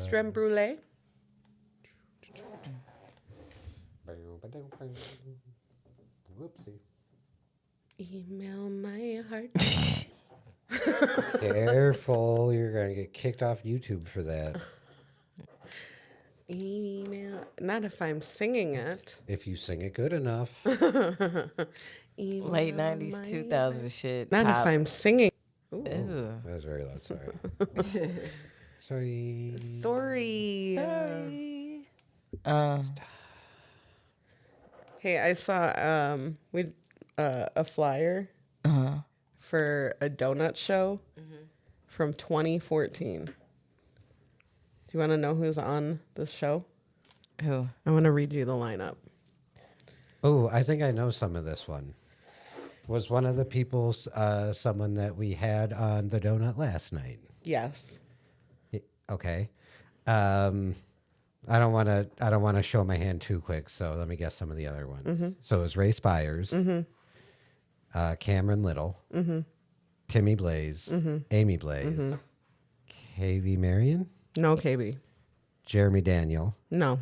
Creme brulee. Whoopsie. Email my heart. Careful, you're going to get kicked off YouTube for that. Email. Not if I'm singing it. If you sing it good enough. Email Late 90s, my 2000 heart. shit. Not pop. if I'm singing. Ooh. Ew. That was very loud, sorry. Sorry. Sorry. Sorry. Hey, I saw a flyer for a donut show from 2014. Do you want to know who's on this show? Who? I want to read you the lineup. Oh, I think I know some of this one. Was one of the people someone that we had on the donut last night? Yes. Okay. I don't want to show my hand too quick, so let me guess some of the other ones. So it was Ray Spires, Cameron Little, Timmy Blaze, Aimee Blaze, KV Marion, No, KB. Jeremy Daniel. No.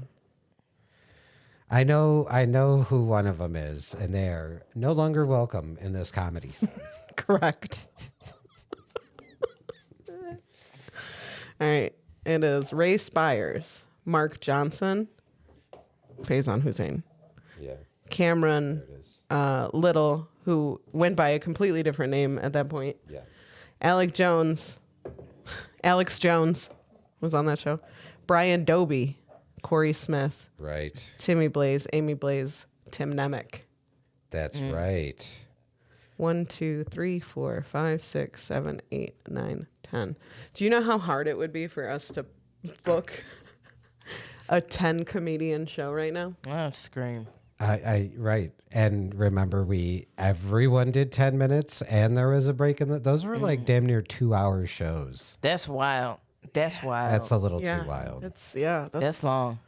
I know who one of them is, and they are no longer welcome in this comedy scene. Correct. All right. It is Ray Spires, Mark Johnson, Faison Hussein, Yeah, Cameron there it is. Little, who went by a completely different name at that point. Yes. Alex Jones was on that show. Brian Doby, Corey Smith, Right. Timmy Blaze, Aimee Blaze, Tim Nemec. That's right. 1, 2, 3, 4, 5, 6, 7, 8, 9, 10. Do you know how hard it would be for us to book a 10 comedian show right now? Oh, scream. I right. And remember everyone did 10 minutes and there was a break those were like damn near 2-hour shows. That's wild. That's wild. That's a little Yeah. too wild. That's long.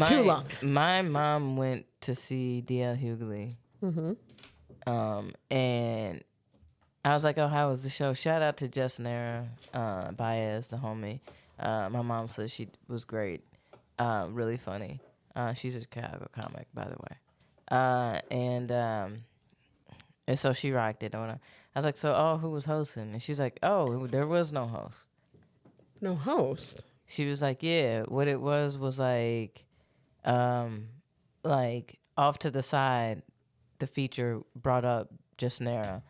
Too long. My mom went to see D.L. Hughley. And I was like, oh, how was the show? Shout out to Justnera Baez, the homie. My mom said she was great. Really funny. She's a Chicago comic, by the way. And so she rocked it. I was like, so, who was hosting? And she was like, there was no host. No host. She was like, yeah, what it was like off to the side, the feature brought up Justnera.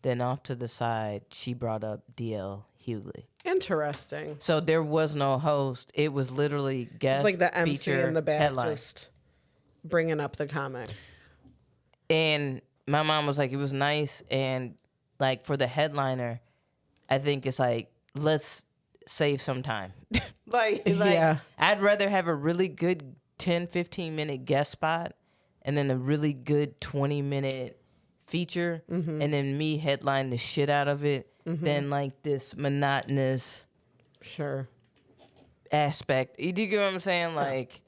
Then off to the side, she brought up D.L. Hughley. Interesting. So there was no host. It was literally guest It's like the MC feature, in the back headline. just bringing up the comic. And my mom was like, it was nice. And like for the headliner, I think it's like, let's save some time. Yeah. I'd rather have a really good 10, 15-minute guest spot and then a really good 20-minute feature and then me headline the shit out of it than like this monotonous Sure. aspect. You do get what I'm saying? Like,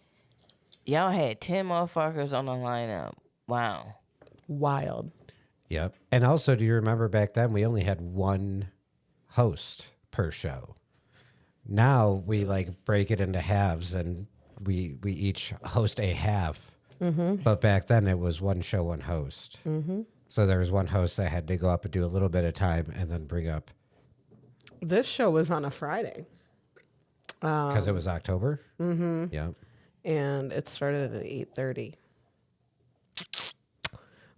y'all had 10 motherfuckers on the lineup. Wow. Wild. Yep. And also, do you remember back then we only had one host per show? Now we like break it into halves and we each host a half. But back then it was one show, one host. So there was one host that had to go up and do a little bit of time and then bring up. This show was on a Friday. Because it was October? Yeah. And it started at 8:30.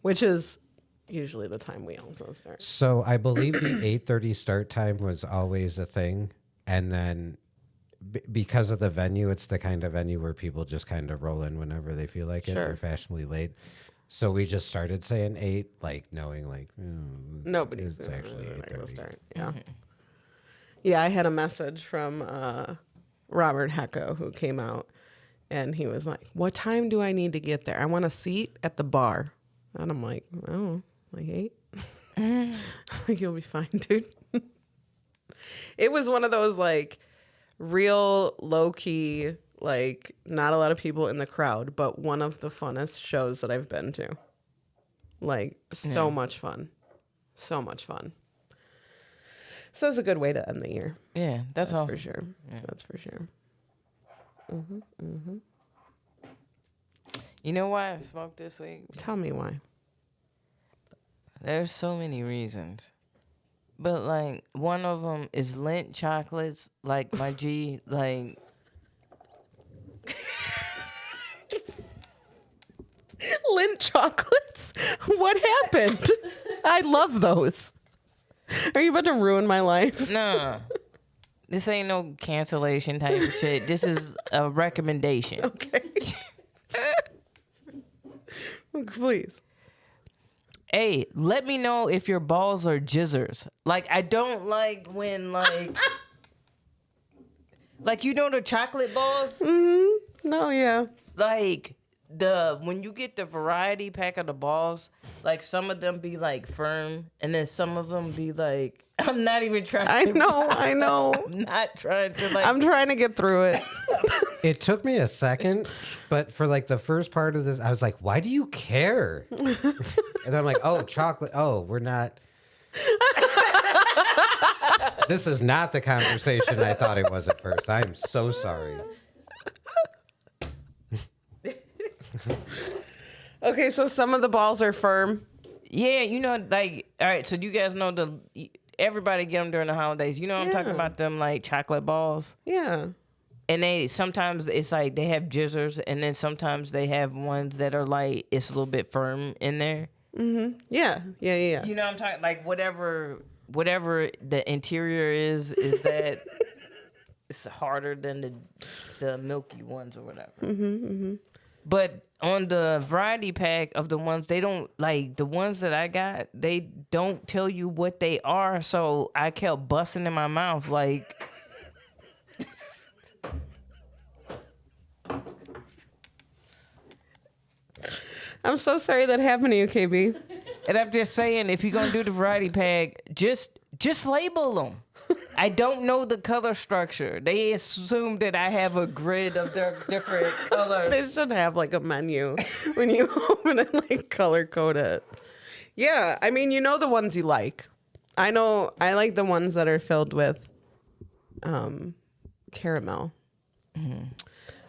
Which is usually the time we also start. So I believe the 8:30 start time was always a thing. And then because of the venue, it's the kind of venue where people just kind of roll in whenever they feel like it. Sure. They're fashionably late. So we just started saying 8, like knowing like Nobody's it's actually going to 8:30. start. Yeah. Yeah, I had a message from Robert Hecko who came out and he was like, what time do I need to get there? I want a seat at the bar. And I'm like, oh, like 8? You'll be fine, dude. It was one of those like real low key, like not a lot of people in the crowd, but one of the funnest shows that I've been to. Like so much fun. So much fun. So it's a good way to end the year. Yeah, that's awesome. For sure. Yeah. That's for sure. You know why I smoked this week? Tell me why. There's so many reasons. But, like, one of them is Lindt chocolates. Like, my G, like... Lindt chocolates? What happened? I love those. Are you about to ruin my life? Nah. This ain't no cancellation type of shit. This is a recommendation. Okay. Please. Hey, let me know if your balls are jizzers. Like, I don't like when, like... like, you know the chocolate balls? Mm-hmm. No, yeah. Like... when you get the variety pack of the balls, like some of them be like firm, and then some of them be like, I'm not even trying. I know. I'm not trying to like. I'm trying to get through it. It took me a second, but for like the first part of this, I was like, why do you care? And then I'm like, oh, chocolate. Oh, we're not. This is not the conversation I thought it was at first. I'm so sorry. Okay, so some of the balls are firm. Yeah, you know, like, all right. So you guys know everybody get them during the holidays. You know what I'm talking about? Them like chocolate balls. Yeah. And they sometimes it's like they have jizzers, and then sometimes they have ones that are like it's a little bit firm in there. Mm-hmm. Yeah. You know what I'm talking? Like whatever the interior is that it's harder than the milky ones or whatever. But on the variety pack of the ones, they don't like the ones that I got. They don't tell you what they are, so I kept busting in my mouth like. I'm so sorry that happened to you, KB. And I'm just saying, if you're gonna do the variety pack, just label them. I don't know the color structure. They assume that I have a grid of their different colors. They should have like a menu when you open it, like color code it. Yeah, I mean, you know the ones you like. I know I like the ones that are filled with caramel. And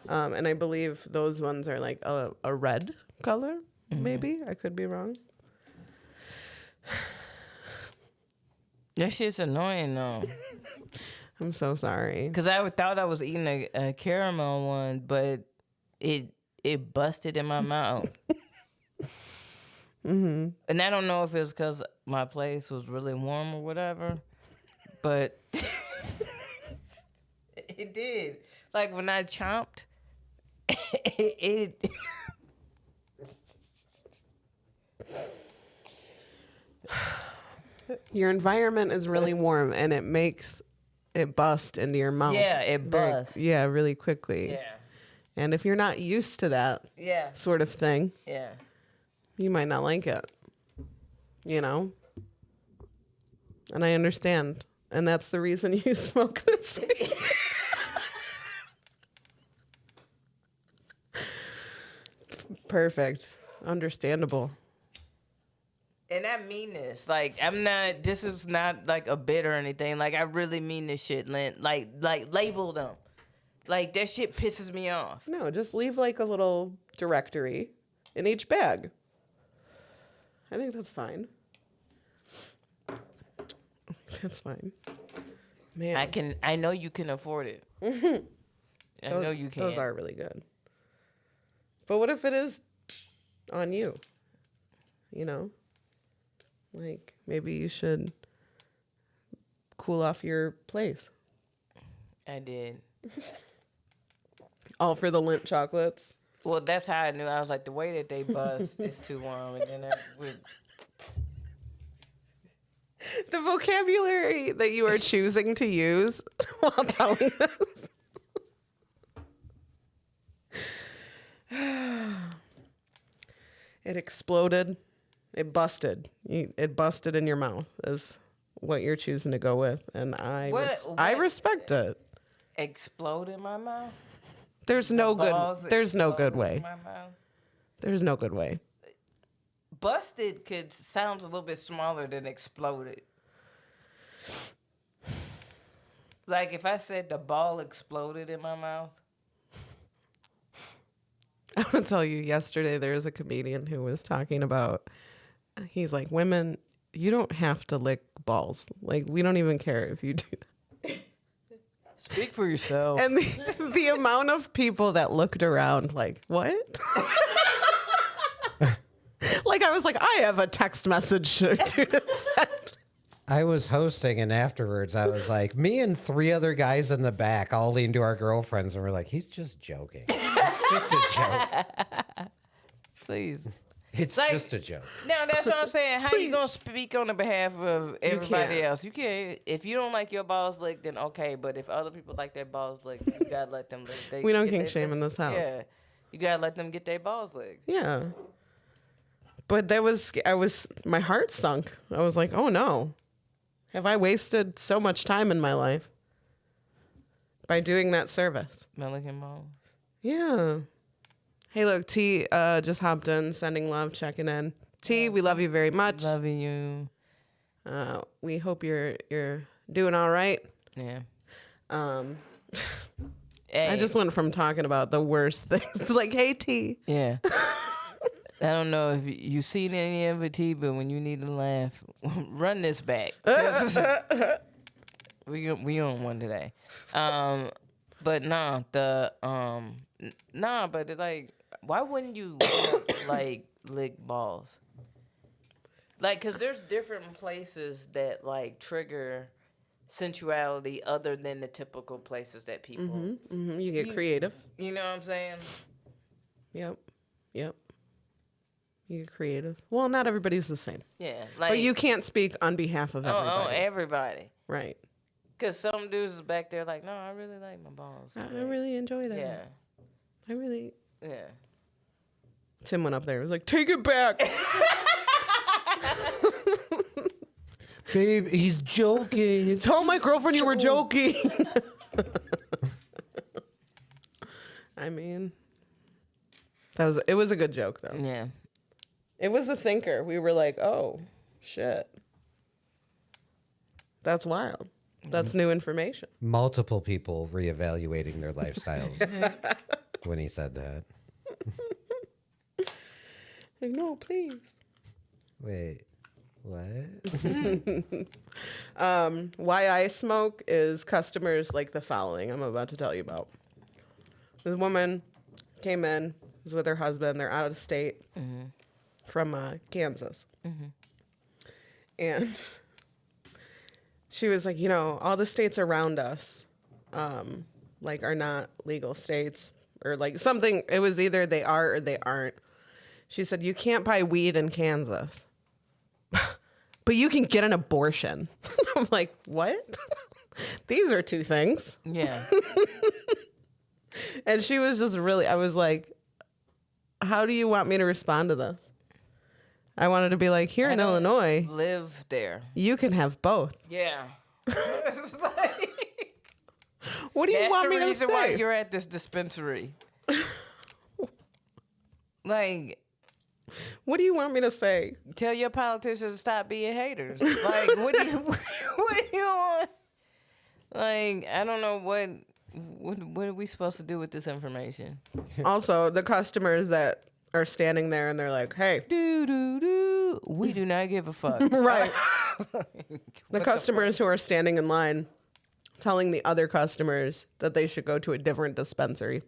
I believe those ones are like a red color, maybe. I could be wrong. That shit's annoying though. I'm so sorry. Cause I thought I was eating a caramel one, but it busted in my mouth. And I don't know if it was because my place was really warm or whatever, but it did. Like when I chomped, it Your environment is really warm and it makes it bust into your mouth. Yeah, it busts. Yeah, really quickly. Yeah. And if you're not used to that sort of thing, you might not like it. You know? And I understand. And that's the reason you smoke this week. Perfect. Understandable. And I mean this. Like, this is not like a bit or anything. Like, I really mean this shit, Lynn. Like label them. Like, that shit pisses me off. No, just leave like a little directory in each bag. I think that's fine. That's fine. Man. I know you can afford it. I know you can. Those are really good. But what if it is on you? You know? Like, maybe you should cool off your place. I did. All for the Lindt chocolates. Well, that's how I knew. I was like, the way that they bust is too warm. And then The vocabulary that you are choosing to use while telling this. It exploded. It busted. It busted in your mouth is what you're choosing to go with. And I respect it. Explode in my mouth? There's no good way. There's no good way. Busted sounds a little bit smaller than exploded. Like if I said the ball exploded in my mouth. I want to tell you, yesterday there was a comedian who was talking about, he's like, women, you don't have to lick balls. Like, we don't even care if you do. Speak for yourself. And the amount of people that looked around like, what? Like, I was like, I have a text message to send. I was hosting, and afterwards I was like, me and 3 other guys in the back all leaned to our girlfriends, and we're like, he's just joking. It's just a joke. Please. It's Like- just a joke. No, that's what I'm saying. How you gonna speak on the behalf of everybody can't. else? You can't. If you don't like your balls licked, then okay. But if other people like their balls licked, you gotta let them lick. We don't get kink their- shame in this house. Yeah, you gotta let them get their balls licked. Yeah. But my heart sunk. I was like, oh no. Have I wasted so much time in my life by doing that service? Licking balls. Yeah. Hey, look, T just hopped in, sending love, checking in. T, we love you very much. Loving you. We hope you're doing all right. Yeah. I Hey, just went from talking about the worst things to like, hey, T. Yeah. I don't know if you've seen any of it, T, but when you need to laugh, run this back. we on one today. But nah, but it, like, why wouldn't you like lick balls? Like, cause there's different places that like trigger sensuality other than the typical places that people. You get creative. You know what I'm saying? Yep. You get creative. Well, not everybody's the same. Yeah. Like, But you can't speak on behalf of everybody. Oh, everybody. Right. Cause some dudes is back there like, no, I really like my balls. I really enjoy that. Yeah. I really. Yeah. Tim went up there. He was like, take it back. Babe, he's joking. Tell my girlfriend you were joking. I mean, it was a good joke though. Yeah. It was the thinker. We were like, oh, shit. That's wild. That's new information. Multiple people reevaluating their lifestyles when he said that. Like, no, please. Wait, what? Why I smoke is customers like the following I'm about to tell you about. This woman came in, was with her husband. They're out of state from Kansas. And she was like, all the states around us, like, are not legal states or like something. It was either they are or they aren't. She said, you can't buy weed in Kansas, but you can get an abortion. I'm like, what? These are two things. Yeah. And she was just really, I was like, how do you want me to respond to this? I wanted to be like, here in Illinois, Live there. you can have both. Yeah. It's like, What do you that's want the me to reason why say? you're at this dispensary. Like, What do you want me to say? tell your politicians to stop being haters. Like, what do you want? Like, I don't know what are we supposed to do with this information? Also, the customers that are standing there and they're like, hey, We do not give a fuck. right. The customers who are standing in line telling the other customers that they should go to a different dispensary.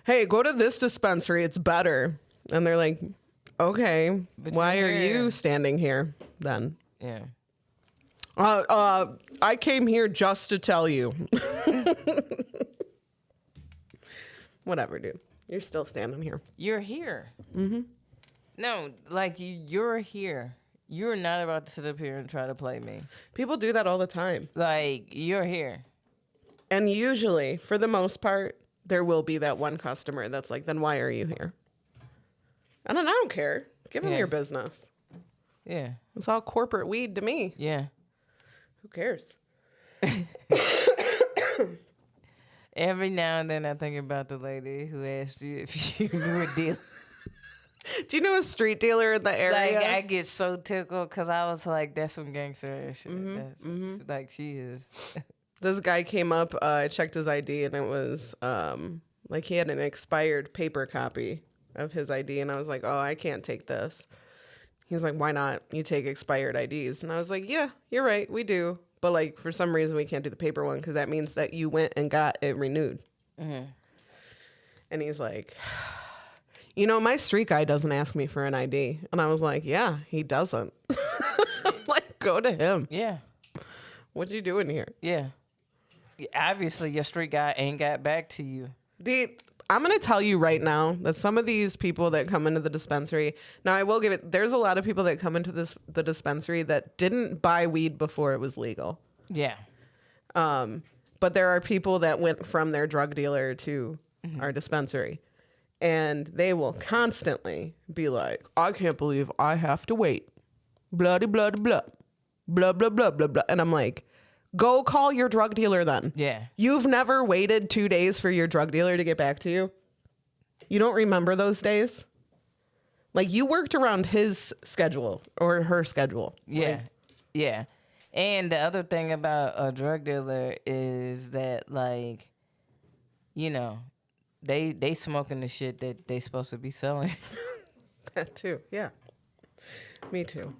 Hey, go to this dispensary. It's better. And they're like, okay, why are you standing here then? Yeah. I came here just to tell you. Whatever, dude. You're still standing here. You're here. Mm-hmm. No, like you're here. You're not about to sit up here and try to play me. People do that all the time. Like, you're here. And usually, for the most part, there will be that one customer that's like, then why are you here? And then I don't care. Give them Yeah. your business. Yeah. It's all corporate weed to me. Yeah. Who cares? Every now and then I think about the lady who asked you if you knew a deal. Do you know a street dealer in the area? Like, I get so tickled because I was like, that's some gangster ass shit. Like, she is. This guy came up, I checked his ID, and it was like he had an expired paper copy of his ID. And I was like, oh, I can't take this. He's like, why not? You take expired IDs. And I was like, yeah, you're right. We do. But like, for some reason, we can't do the paper one because that means that you went and got it renewed. Mm-hmm. And he's like, you know, my street guy doesn't ask me for an ID. And I was like, yeah, he doesn't. Like, go to him. Yeah. What you doing here? Yeah. Obviously, your street guy ain't got back to you. I'm going to tell you right now that some of these people that come into the dispensary, now I will give it, there's a lot of people that come into the dispensary that didn't buy weed before it was legal. Yeah. But there are people that went from their drug dealer to our dispensary. And they will constantly be like, I can't believe I have to wait. Blah, blah, blah, blah, blah, blah, blah, blah. And I'm like, go call your drug dealer then. Yeah. You've never waited 2 days for your drug dealer to get back to you? You don't remember those days? Like, you worked around his schedule or her schedule. Yeah. Like, yeah. And the other thing about a drug dealer is that, like, you know, they smoking the shit that they supposed to be selling. that too. Yeah. Me too.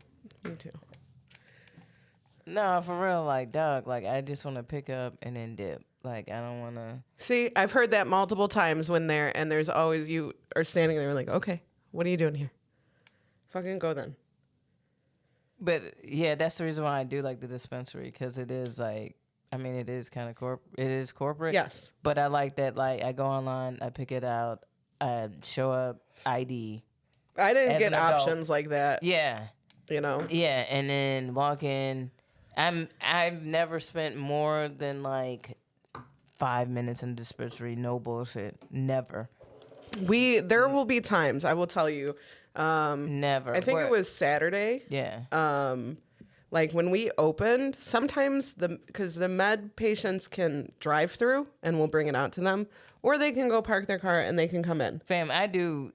No, for real, like, dog, like, I just want to pick up and then dip. Like, I don't want to. See, I've heard that multiple times when there's always you are standing there like, okay, what are you doing here? Fucking go then. But, yeah, that's the reason why I do like the dispensary, because it is, like, I mean, it is kind of it is corporate. Yes. But I like that, like, I go online, I pick it out, I show up, ID. I didn't get options like that. Yeah. You know? Yeah, and then walk in. I've never spent more than like 5 minutes in the dispensary. No bullshit. Never. There will be times, I will tell you. Never. I think it was Saturday. Yeah. Like when we opened, sometimes because the med patients can drive through and we'll bring it out to them, or they can go park their car and they can come in. Fam, I do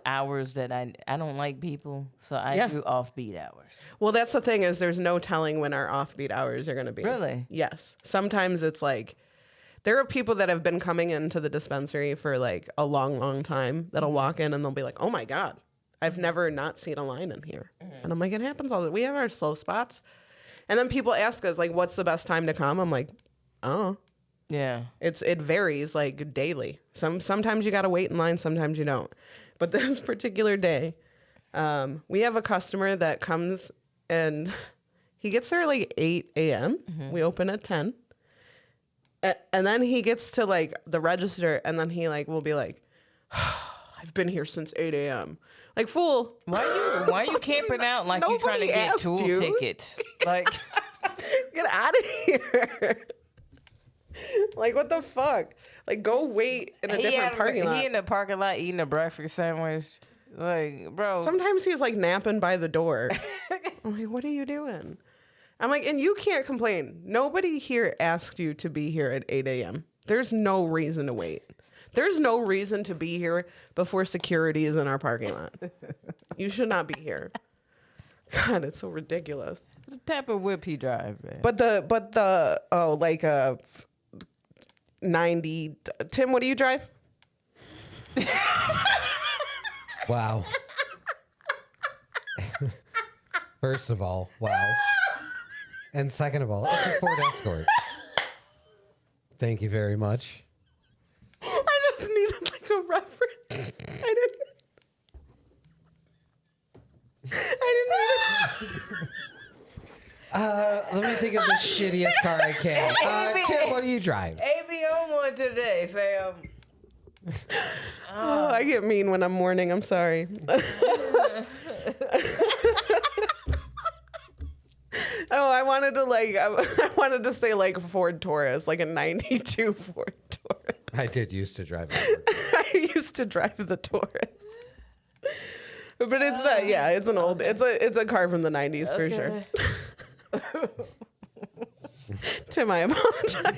hours that I don't like people, so I do offbeat hours. Well, that's the thing is there's no telling when our offbeat hours are going to be. Really? Yes. Sometimes it's like, there are people that have been coming into the dispensary for like a long, long time that'll walk in and they'll be like, oh my God, I've never not seen a line in here. And I'm like, it happens all the time. We have our slow spots. And then people ask us like, what's the best time to come? I'm like, oh. Yeah. It varies like daily. Sometimes you got to wait in line. Sometimes you don't. But this particular day, we have a customer that comes and he gets there like 8 a.m. We open at 10. And then he gets to like the register and then he like will be like, I've been here since 8 a.m. Like, fool. Why are you camping out like you trying to get tool tickets? Like, get out of here. Like, what the fuck? Like, go wait in a different parking lot. He in the parking lot eating a breakfast sandwich. Like, bro. Sometimes he's like napping by the door. I'm like, what are you doing? I'm like, and you can't complain. Nobody here asked you to be here at 8 a.m. There's no reason to wait. There's no reason to be here before security is in our parking lot. You should not be here. God, it's so ridiculous. What type of whip he drive, man? But the 90. Tim, what do you drive? Wow. First of all, wow. And second of all, it's a Ford Escort. Thank you very much. I just needed like a reference. I didn't Let me think of the shittiest car I can. Tim, what do you drive? Aimee on one today, fam. Oh, I get mean when I'm mourning. I'm sorry. Oh, I wanted to say like Ford Taurus, like a 92 Ford Taurus. I did used to drive a I used to drive the Taurus. But it's not, yeah, it's an old, it's a car from the 90s for sure. Tim, I apologize.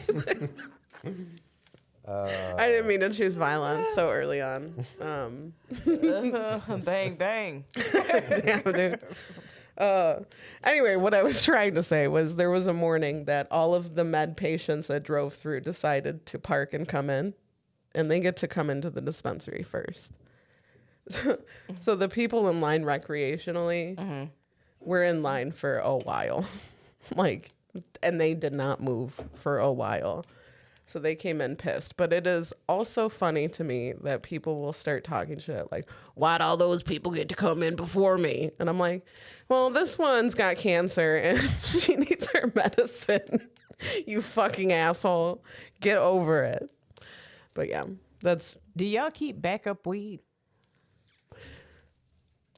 I didn't mean to choose violence so early on. Bang, bang. Damn, dude. Anyway, what I was trying to say was there was a morning that all of the med patients that drove through decided to park and come in, and they get to come into the dispensary first. So the people in line recreationally were in line for a while. Like, and they did not move for a while. So they came in pissed. But it is also funny to me that people will start talking shit like, why'd all those people get to come in before me? And I'm like, well, this one's got cancer and she needs her medicine. You fucking asshole. Get over it. But yeah, that's... Do y'all keep backup weed?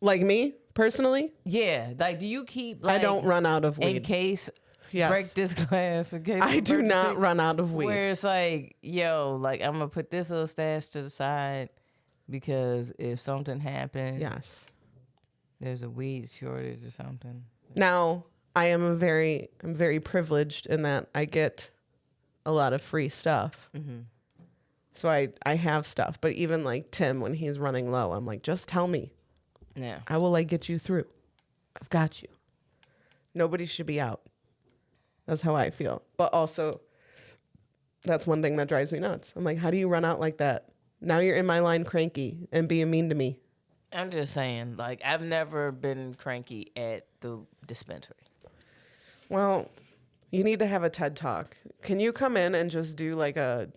Like me, personally? Yeah. Like, do you keep, like... I don't run out of weed. In case... Yes. Break this glass. In case I do not run out of weed. Where it's like, yo, like, I'm going to put this little stash to the side because if something happens... Yes. There's a weed shortage or something. Now, I'm very privileged in that I get a lot of free stuff. Mm-hmm. So I have stuff. But even like Tim, when he's running low, I'm like, just tell me. Yeah. I will like get you through. I've got you. Nobody should be out. That's how I feel. But also, that's one thing that drives me nuts. I'm like, how do you run out like that? Now you're in my line cranky and being mean to me. I'm just saying, like, I've never been cranky at the dispensary. Well, you need to have a TED Talk. Can you come in and just do like a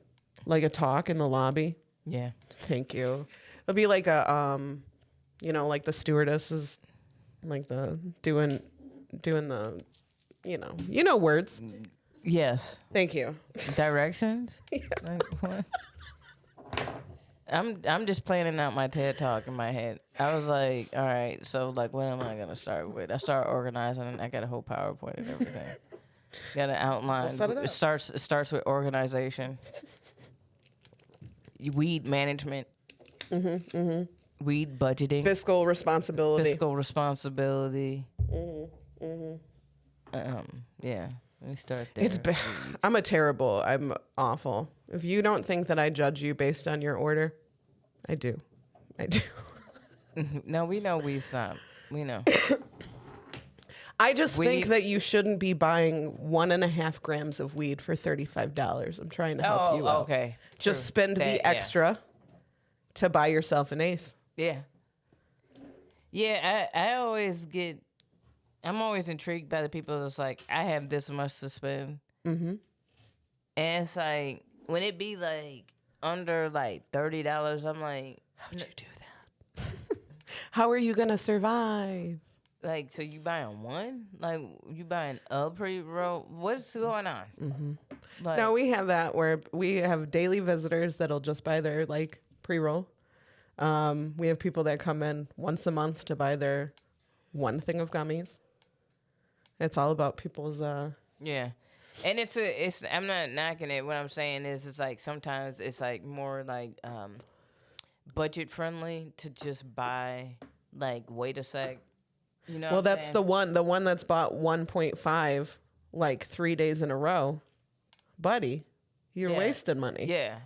talk in the lobby? Yeah. Thank you. It'll be like a like the stewardesses, like the doing the, you know words. Yes. Thank you. Directions? Yeah. Like, what? I'm just planning out my TED Talk in my head. I was like, all right, so like, what am I gonna start with? I start organizing, and I got a whole PowerPoint and everything. Got an outline. We'll set it up. It starts with organization, weed management, weed budgeting, Fiscal responsibility. Yeah. Let me start there. It's bad. I'm awful. If you don't think that I judge you based on your order, I do. No, we know we stop. We know. I just think that you shouldn't be buying 1.5 grams of weed for $35. I'm trying to help you out. Okay. Just True. spend the extra to buy yourself an eighth. Yeah. Yeah, I'm always intrigued by the people that's like, I have this much to spend. Mm-hmm. And it's like, when it be like under like $30, I'm like, how'd you do that? How are you going to survive? Like, so you buying one? Like, you buying a pre-roll? What's going on? Mm-hmm. Like, no, we have that where we have daily visitors that'll just buy their like pre-roll. We have people that come in once a month to buy their one thing of gummies. It's all about people's yeah. And it's I'm not knocking it. What I'm saying is it's like sometimes it's like more like budget friendly to just buy like wait a sec. You know. Well, that's the one that's bought 1.5 like 3 days in a row. Buddy, you're wasting money. Yeah.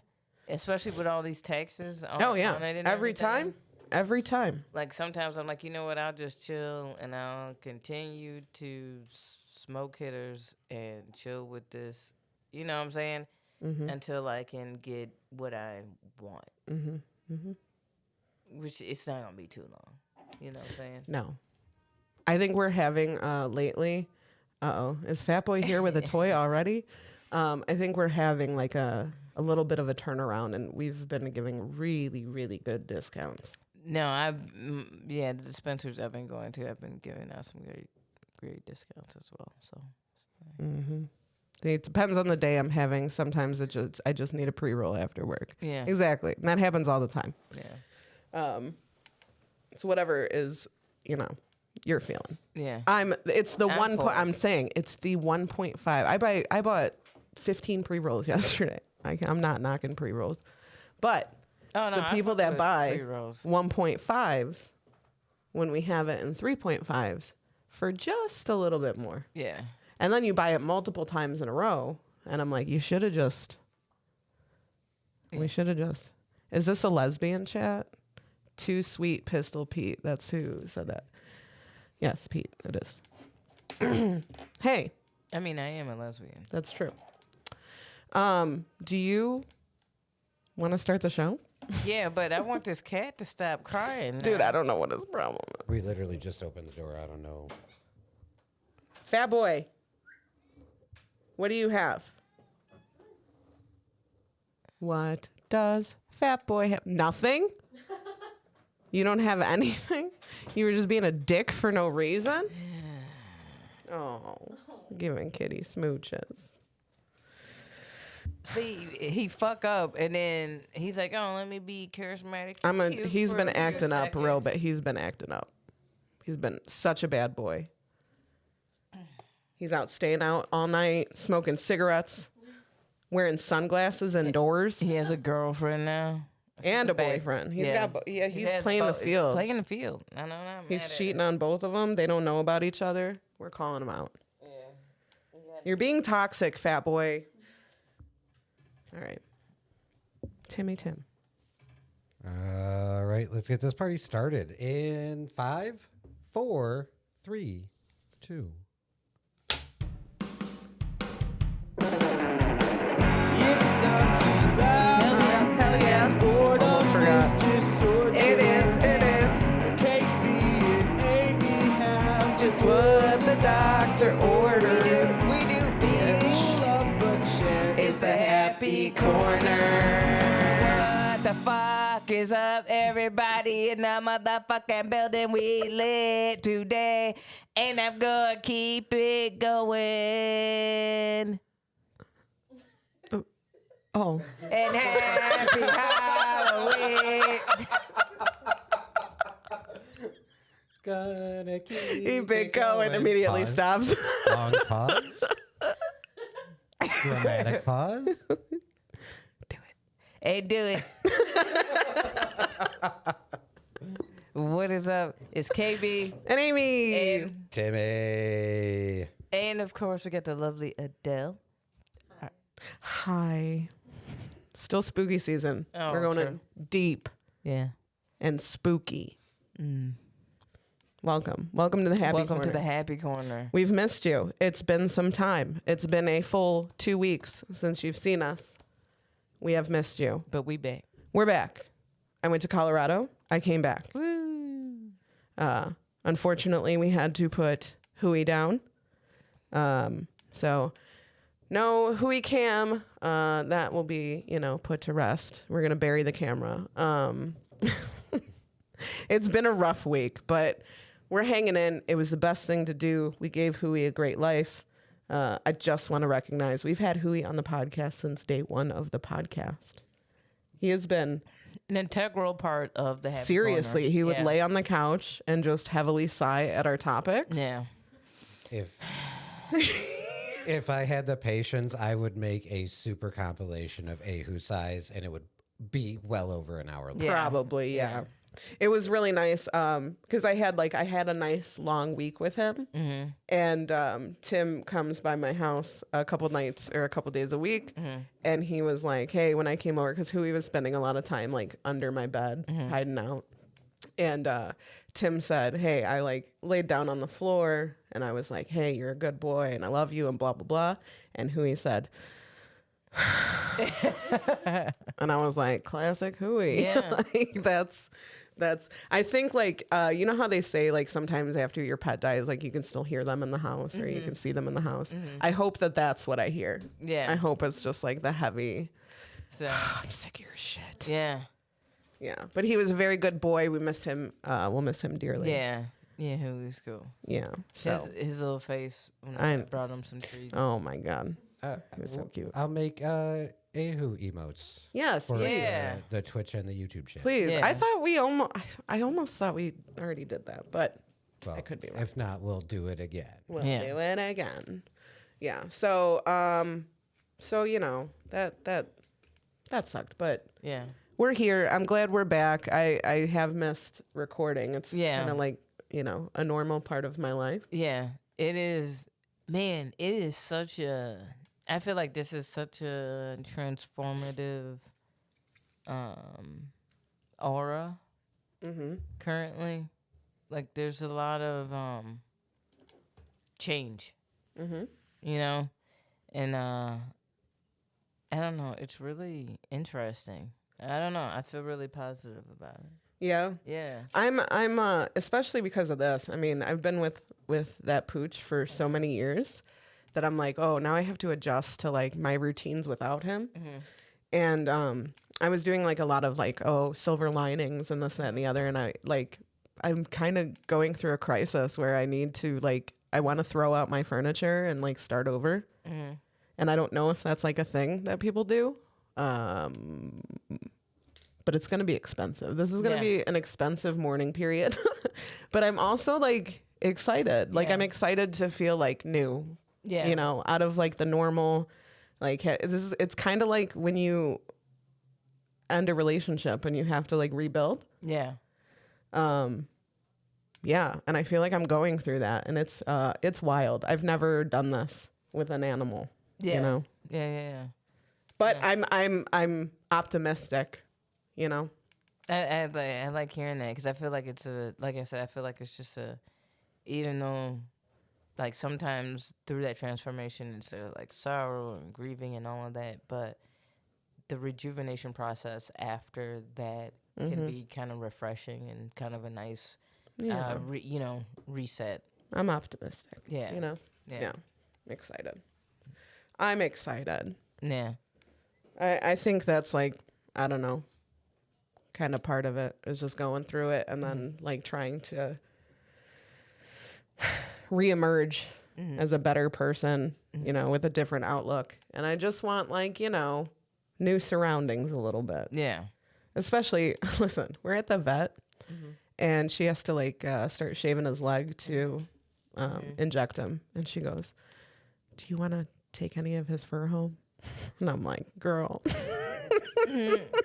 Especially with all these taxes on Every time. Like sometimes I'm like, you know what, I'll just chill and I'll continue to smoke hitters and chill with this, you know what I'm saying? Mm-hmm. Until I can get what I want. Mm-hmm. Mm-hmm. Which it's not going to be too long. You know what I'm saying? No. I think we're having lately, is Fat Boy here with a toy already? I think we're having like a little bit of a turnaround, and we've been giving really, really good discounts. No, the dispensaries I've been going to, I've been giving out some great discounts as well. So, mm-hmm. It depends on the day I'm having. Sometimes I just need a pre-roll after work. Yeah, exactly. And that happens all the time. Yeah. So whatever is, you're feeling. Yeah. It's the one point. I'm saying it's the 1.5. I bought 15 pre-rolls yesterday. I'm not knocking pre-rolls, but. The people that buy 1.5s when we have it in 3.5s for just a little bit more. Yeah. And then you buy it multiple times in a row. And I'm like, we should have just. Is this a lesbian chat? Too Sweet Pistol Pete. That's who said that. Yes, Pete, it is. Hey, I mean, I am a lesbian. that's true. Do you want to start the show? Yeah, but I want this cat to stop crying. Dude, now. I don't know what his problem is. We literally just opened the door. I don't know. Fat boy, what do you have? What does fat boy have? Nothing? You don't have anything? You were just being a dick for no reason? Oh, giving kitty smooches. See, he fuck up, and then he's like, "Oh, let me be charismatic." cute He's for been a few acting up real seconds." bad. He's been acting up. He's been such a bad boy. He's out staying out all night, smoking cigarettes, wearing sunglasses indoors, He has a girlfriend now. and a Bad. boyfriend. He's Yeah. got He he's has playing the both- field. Playing the field. I know. I'm He's mad at cheating it. on both of them. They don't know about each other. We're calling him out. Yeah. You're being toxic, fat boy. All right. Timmy Tim. All right, let's get this party started in 5, 4, 3, 2. Hell yeah. Almost forgot. It is. Just what the doctor ordered. We do, bitch. It's the happy corner. What the fuck is up, everybody in the motherfucking building? We lit today, and I'm gonna keep it going. Oh. And happy Halloween. Gonna keep Keep it it going. Immediately Pause. stops. Long pause. Dramatic pause. Do it. Hey, do it. What is up? It's KB. And Aimee. And, Timmy. and of course, we got the lovely Adele. Hi. Still spooky season. Oh, We're going sure. in deep Yeah. and spooky. Welcome. Welcome to the happy Welcome corner. to the happy corner. We've missed you. It's been some time. It's been a full 2 weeks since you've seen us. We have missed you. But we back. We're back. I went to Colorado. I came back. Woo. Unfortunately, we had to put Hui down. So no Hui cam. That will be, put to rest. We're going to bury the camera. It's been a rough week, but we're hanging in. It was the best thing to do. We gave Hui a great life. I just want to recognize we've had Hui on the podcast since day one of the podcast. He has been An integral part of the happy seriously. corner. He would Yeah. lay on the couch and just heavily sigh at our topics. Yeah. If I had the patience, I would make a super compilation of Ahu size, and it would be well over an hour long. Yeah. Probably, yeah. It was really nice because I had a nice long week with him, and Tim comes by my house a couple nights or a couple days a week, and he was like, "Hey," when I came over, because Hui was spending a lot of time like under my bed hiding out, and Tim said, "Hey," I laid down on the floor, and I was like, "Hey, you're a good boy, and I love you," and blah blah blah, and Hui said. And I was like, classic Hui. Yeah. That's I think you know how they say sometimes after your pet dies, you can still hear them in the house or you can see them in the house. I hope that's what I hear. Yeah. I hope it's just the heavy, So, I'm sick of your shit. yeah. Yeah. But he was a very good boy. We miss him. We'll miss him dearly. Yeah. Yeah, he was cool. Yeah. So, His little face when I- I brought him some treats. oh my God. He was so cute. I'll make Ahu emotes Yes, for please. Yeah. the Twitch and the YouTube channel. Please. Yeah. I almost thought we already did that, but Well, I could be wrong. If not, we'll do it again. We'll Yeah. do it again. Yeah. So that sucked, but Yeah. we're here. I'm glad we're back. I have missed recording. It's Yeah. kind of a normal part of my life. Yeah. It is, man, it is such a, I feel like this is such a transformative aura Mm-hmm. currently. like there's a lot of change, Mm-hmm. you know, and I don't know. It's really interesting. I don't know. I feel really positive about it. Yeah. Yeah. I'm especially because of this. I mean, I've been with that pooch for so many years that I'm like, oh, now I have to adjust to like my routines without him. Mm-hmm. And I was doing like a lot of like, oh, silver linings and this, that, and the other. And I'm kind of going through a crisis where I need to like, I want to throw out my furniture and like start over. Mm-hmm. And I don't know if that's like a thing that people do. But it's going to be expensive. This is going to Yeah. be an expensive mourning period. But I'm also like excited. Like Yeah. I'm excited to feel like new, Yeah. you know, out of like the normal, like it's kind of like when you end a relationship and you have to like rebuild. Yeah. Yeah. And I feel like I'm going through that and it's wild. I've never done this with an animal, Yeah. you know, Yeah. but I'm optimistic, you know? I like hearing that because I feel like like I said, I feel like it's just even though like sometimes through that transformation it's like sorrow and grieving and all of that, but the rejuvenation process after that can be kind of refreshing and kind of a nice, Yeah. reset. I'm optimistic. Yeah. You know? Yeah. I'm excited. I'm excited. Yeah. I think that's like, I don't know, kind of part of it is just going through it and then like trying to reemerge as a better person, you know, with a different outlook. And I just want like, you know, new surroundings a little bit. Yeah. Especially, listen, we're at the vet and she has to like start shaving his leg to inject him. And she goes, do you want to take any of his fur home? And I'm like, girl.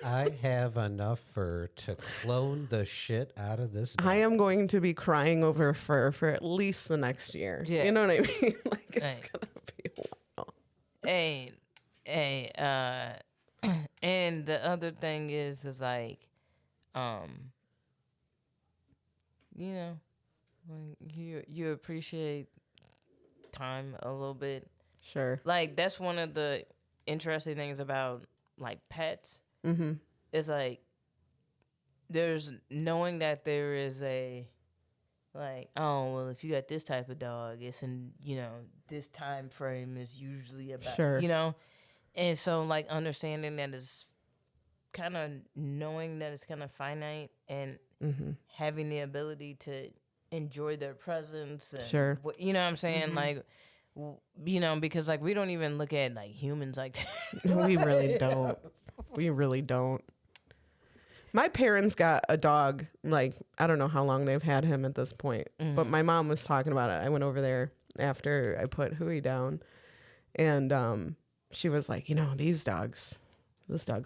I have enough fur to clone the shit out of this dog. I am going to be crying over fur for at least the next year. Yeah. You know what I mean? Like it's Right. gonna be a while. Hey, and the other thing is like, you know, when you appreciate time a little bit. Sure. Like that's one of the interesting things about like pets. Mm-hmm. Is like there's knowing that there is a like, oh well, if you got this type of dog, it's in this time frame is usually about Sure. and so like understanding that is kind of knowing that it's kind of finite and having the ability to enjoy their presence and Sure. you know what I'm saying, like because like we don't even look at like humans like that. We really don't. We really don't. My parents got a dog, like, I don't know how long they've had him at this point, but my mom was talking about it. I went over there after I put Huey down, and she was like, this dog's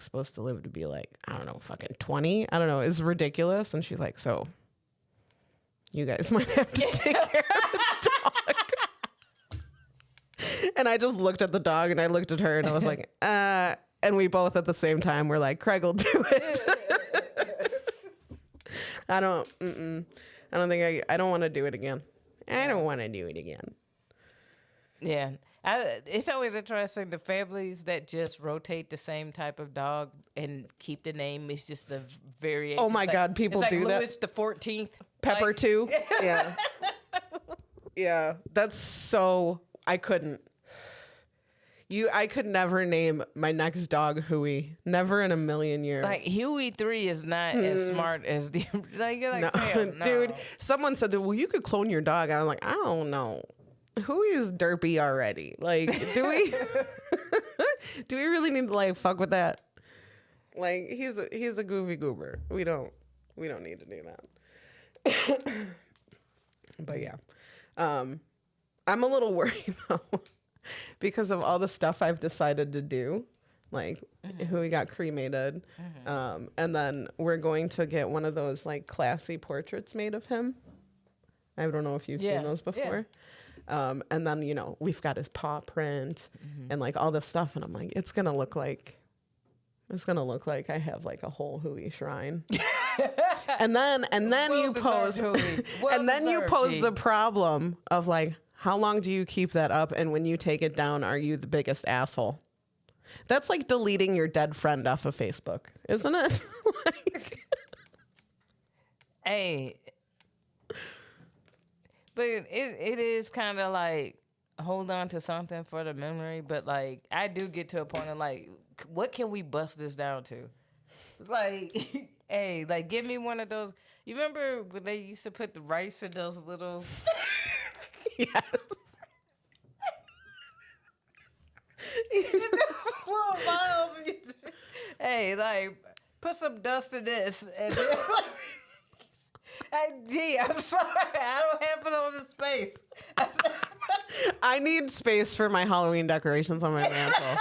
supposed to live to be like, I don't know, fucking 20. I don't know. It's ridiculous. And she's like, so you guys might have to take care of the dog. And I just looked at the dog and I looked at her and I was like, and we both at the same time were like, Craig will do it. I don't want to do it again. I don't want to do it again. Yeah. It's always interesting. The families that just rotate the same type of dog and keep the name is just a variation. Oh my God, people it's like do that. Louis the 14th. Pepper like, too. Yeah. Yeah. That's so, I couldn't. I could never name my next dog Huey. Never in a million years. Like Huey 3 is not as smart as the like. You're like, No, "Damn, no." dude. Someone said that. Well, you could clone your dog. I was like, I don't know. Huey is derpy already. Like, do we? Do we really need to like fuck with that? Like, he's a goofy goober. We don't need to do that. But yeah, I'm a little worried though. Because of all the stuff I've decided to do, like Huey got cremated, and then we're going to get one of those like classy portraits made of him. I don't know if you've seen those before. And then we've got his paw print and like all this stuff, and I'm like, it's gonna look like I have like a whole Huey shrine. And then Well you deserved, pose Julie. Well and then you deserved, pose G. the problem of like, how long do you keep that up? And when you take it down, are you the biggest asshole? That's like deleting your dead friend off of Facebook, isn't it? Like, Hey, but it is kind of like hold on to something for the memory. But like, I do get to a point of like, what can we bust this down to? Like, hey, like, give me one of those. You remember when they used to put the rice in those little? yes. Little vials. And hey, like, put some dust in this, and then, like, hey, gee, I'm sorry, I don't have it on the space. I need space for my Halloween decorations on my mantle.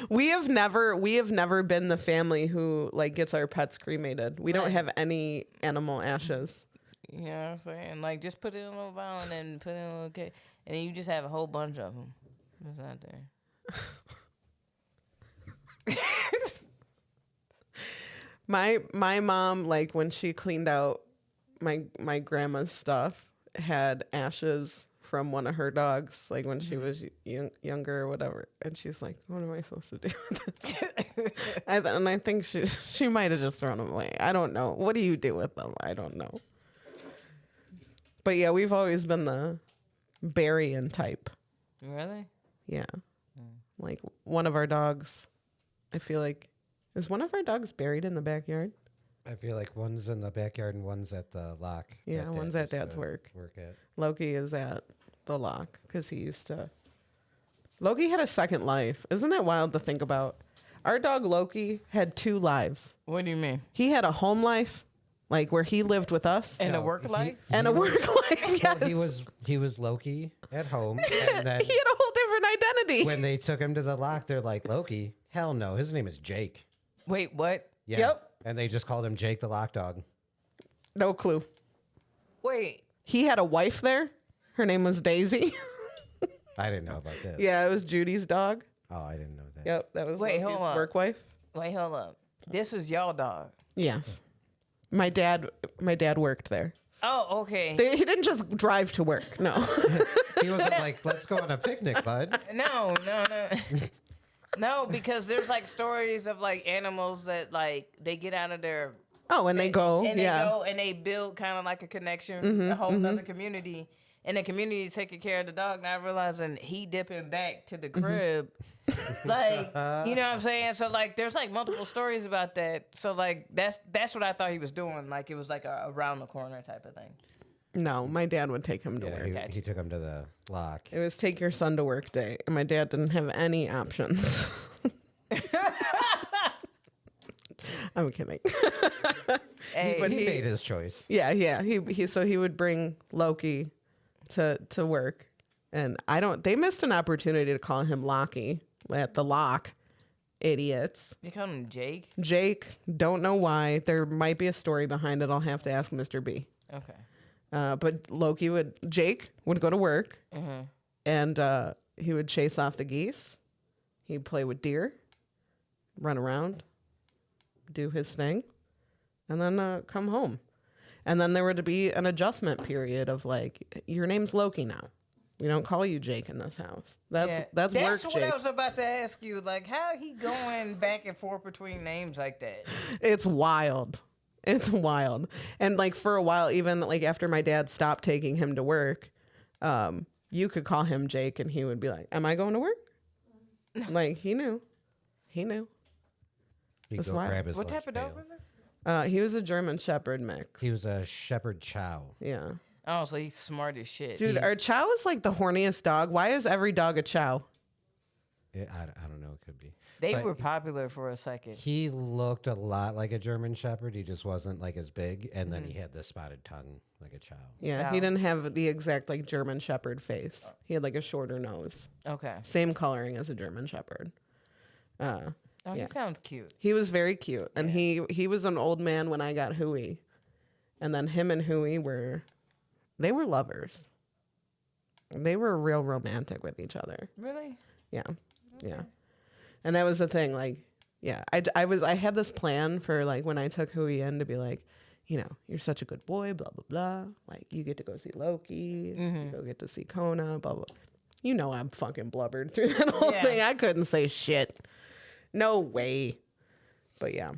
We have never been the family who like gets our pets cremated. We don't Right. have any animal ashes. You know what I'm saying? Like, just put it in a little vial and then put it in a little cake, and then you just have a whole bunch of them. What's out there? My mom, like when she cleaned out my grandma's stuff, had ashes from one of her dogs, like when she was younger or whatever. And she's like, "What am I supposed to do with this?" And I think she might have just thrown them away. I don't know. What do you do with them? I don't know. But yeah, we've always been the burying type. Really? Yeah. Like one of our dogs, I feel like, is one of our dogs buried in the backyard? I feel like one's in the backyard and one's at the lock. Yeah, that one's Dad at used Dad's to work. Work at. Loki is at the lock because he used to. Loki had a second life. Isn't that wild to think about? Our dog Loki had 2 lives. What do you mean? He had a home life, like where he lived with us, And a No, work he- life? and a work life. Yes. Well, he was Loki at home, and then He had a whole different identity. when they took him to the lock, they're like, "Loki? Hell no, his name is Jake." Wait, what? Yeah. Yep. And they just called him Jake the lock dog. No clue. Wait. He had a wife there. Her name was Daisy. I didn't know about this. Yeah, it was Judy's dog. Oh, I didn't know that. Yep, that was Wait, Loki's hold on. work wife. Wait, hold up. This was y'all dog. Yes. My dad worked there. Oh, okay. He didn't just drive to work. No. He wasn't like, "Let's go on a picnic, bud." No. No, because there's like stories of like animals that like they get out of their Oh, and they go. and Yeah. they go and they build kind of like a connection, a whole nother community. And the community is taking care of the dog, not realizing he dipping back to the crib. Like, you know what I'm saying? So like there's like multiple stories about that. So like that's what I thought he was doing. Like it was like a around the corner type of thing. No, my dad would take him to work. Yeah, he took him to the lock. It was take your son to work day, and my dad didn't have any options. I'm kidding. Hey, But He he- made his choice. Yeah. He would bring Loki to work, and they missed an opportunity to call him Locky at the lock. Idiots. you call him Jake? Jake, don't know why. There might be a story behind it. I'll have to ask Mr. B. Okay. But Jake would go to work, Mm-hmm. and he would chase off the geese. He'd play with deer, run around, do his thing, and then come home. And then there would be an adjustment period of like, your name's Loki now. We don't call you Jake in this house. That's work, what Jake. I was about to ask you. Like, how he going back and forth between names like that? It's wild. It's wild. And like for a while, even like after my dad stopped taking him to work, you could call him Jake and he would be like, "Am I going to work?" Like he knew. He'd That's go wild. What grab his lunch type of dog pail. was it? He was a German Shepherd mix. He was a shepherd chow. Yeah. Oh, so he's smart as shit. Dude, our Chow is like the horniest dog. Why is every dog a Chow? I don't know. It could be. They But were popular for a second. He looked a lot like a German Shepherd. He just wasn't like as big, and then he Mm-hmm. had the spotted tongue like a chow. Yeah, Chow. he didn't have the exact like German Shepherd face. He had like a shorter nose. Okay. Same coloring as a German Shepherd. Oh, Yeah. he sounds cute. He was very cute, and he was an old man when I got Huey, and then him and Huey were lovers. They were real romantic with each other. Really? Yeah, yeah, and that was the thing. Like Yeah, I had this plan for like when I took Hui in to be like, you know, you're such a good boy, blah blah blah. Like you get to go see Loki, you go get to see Kona, blah blah. You know, I'm fucking blubbered through that whole thing. I couldn't say shit. No way. But yeah,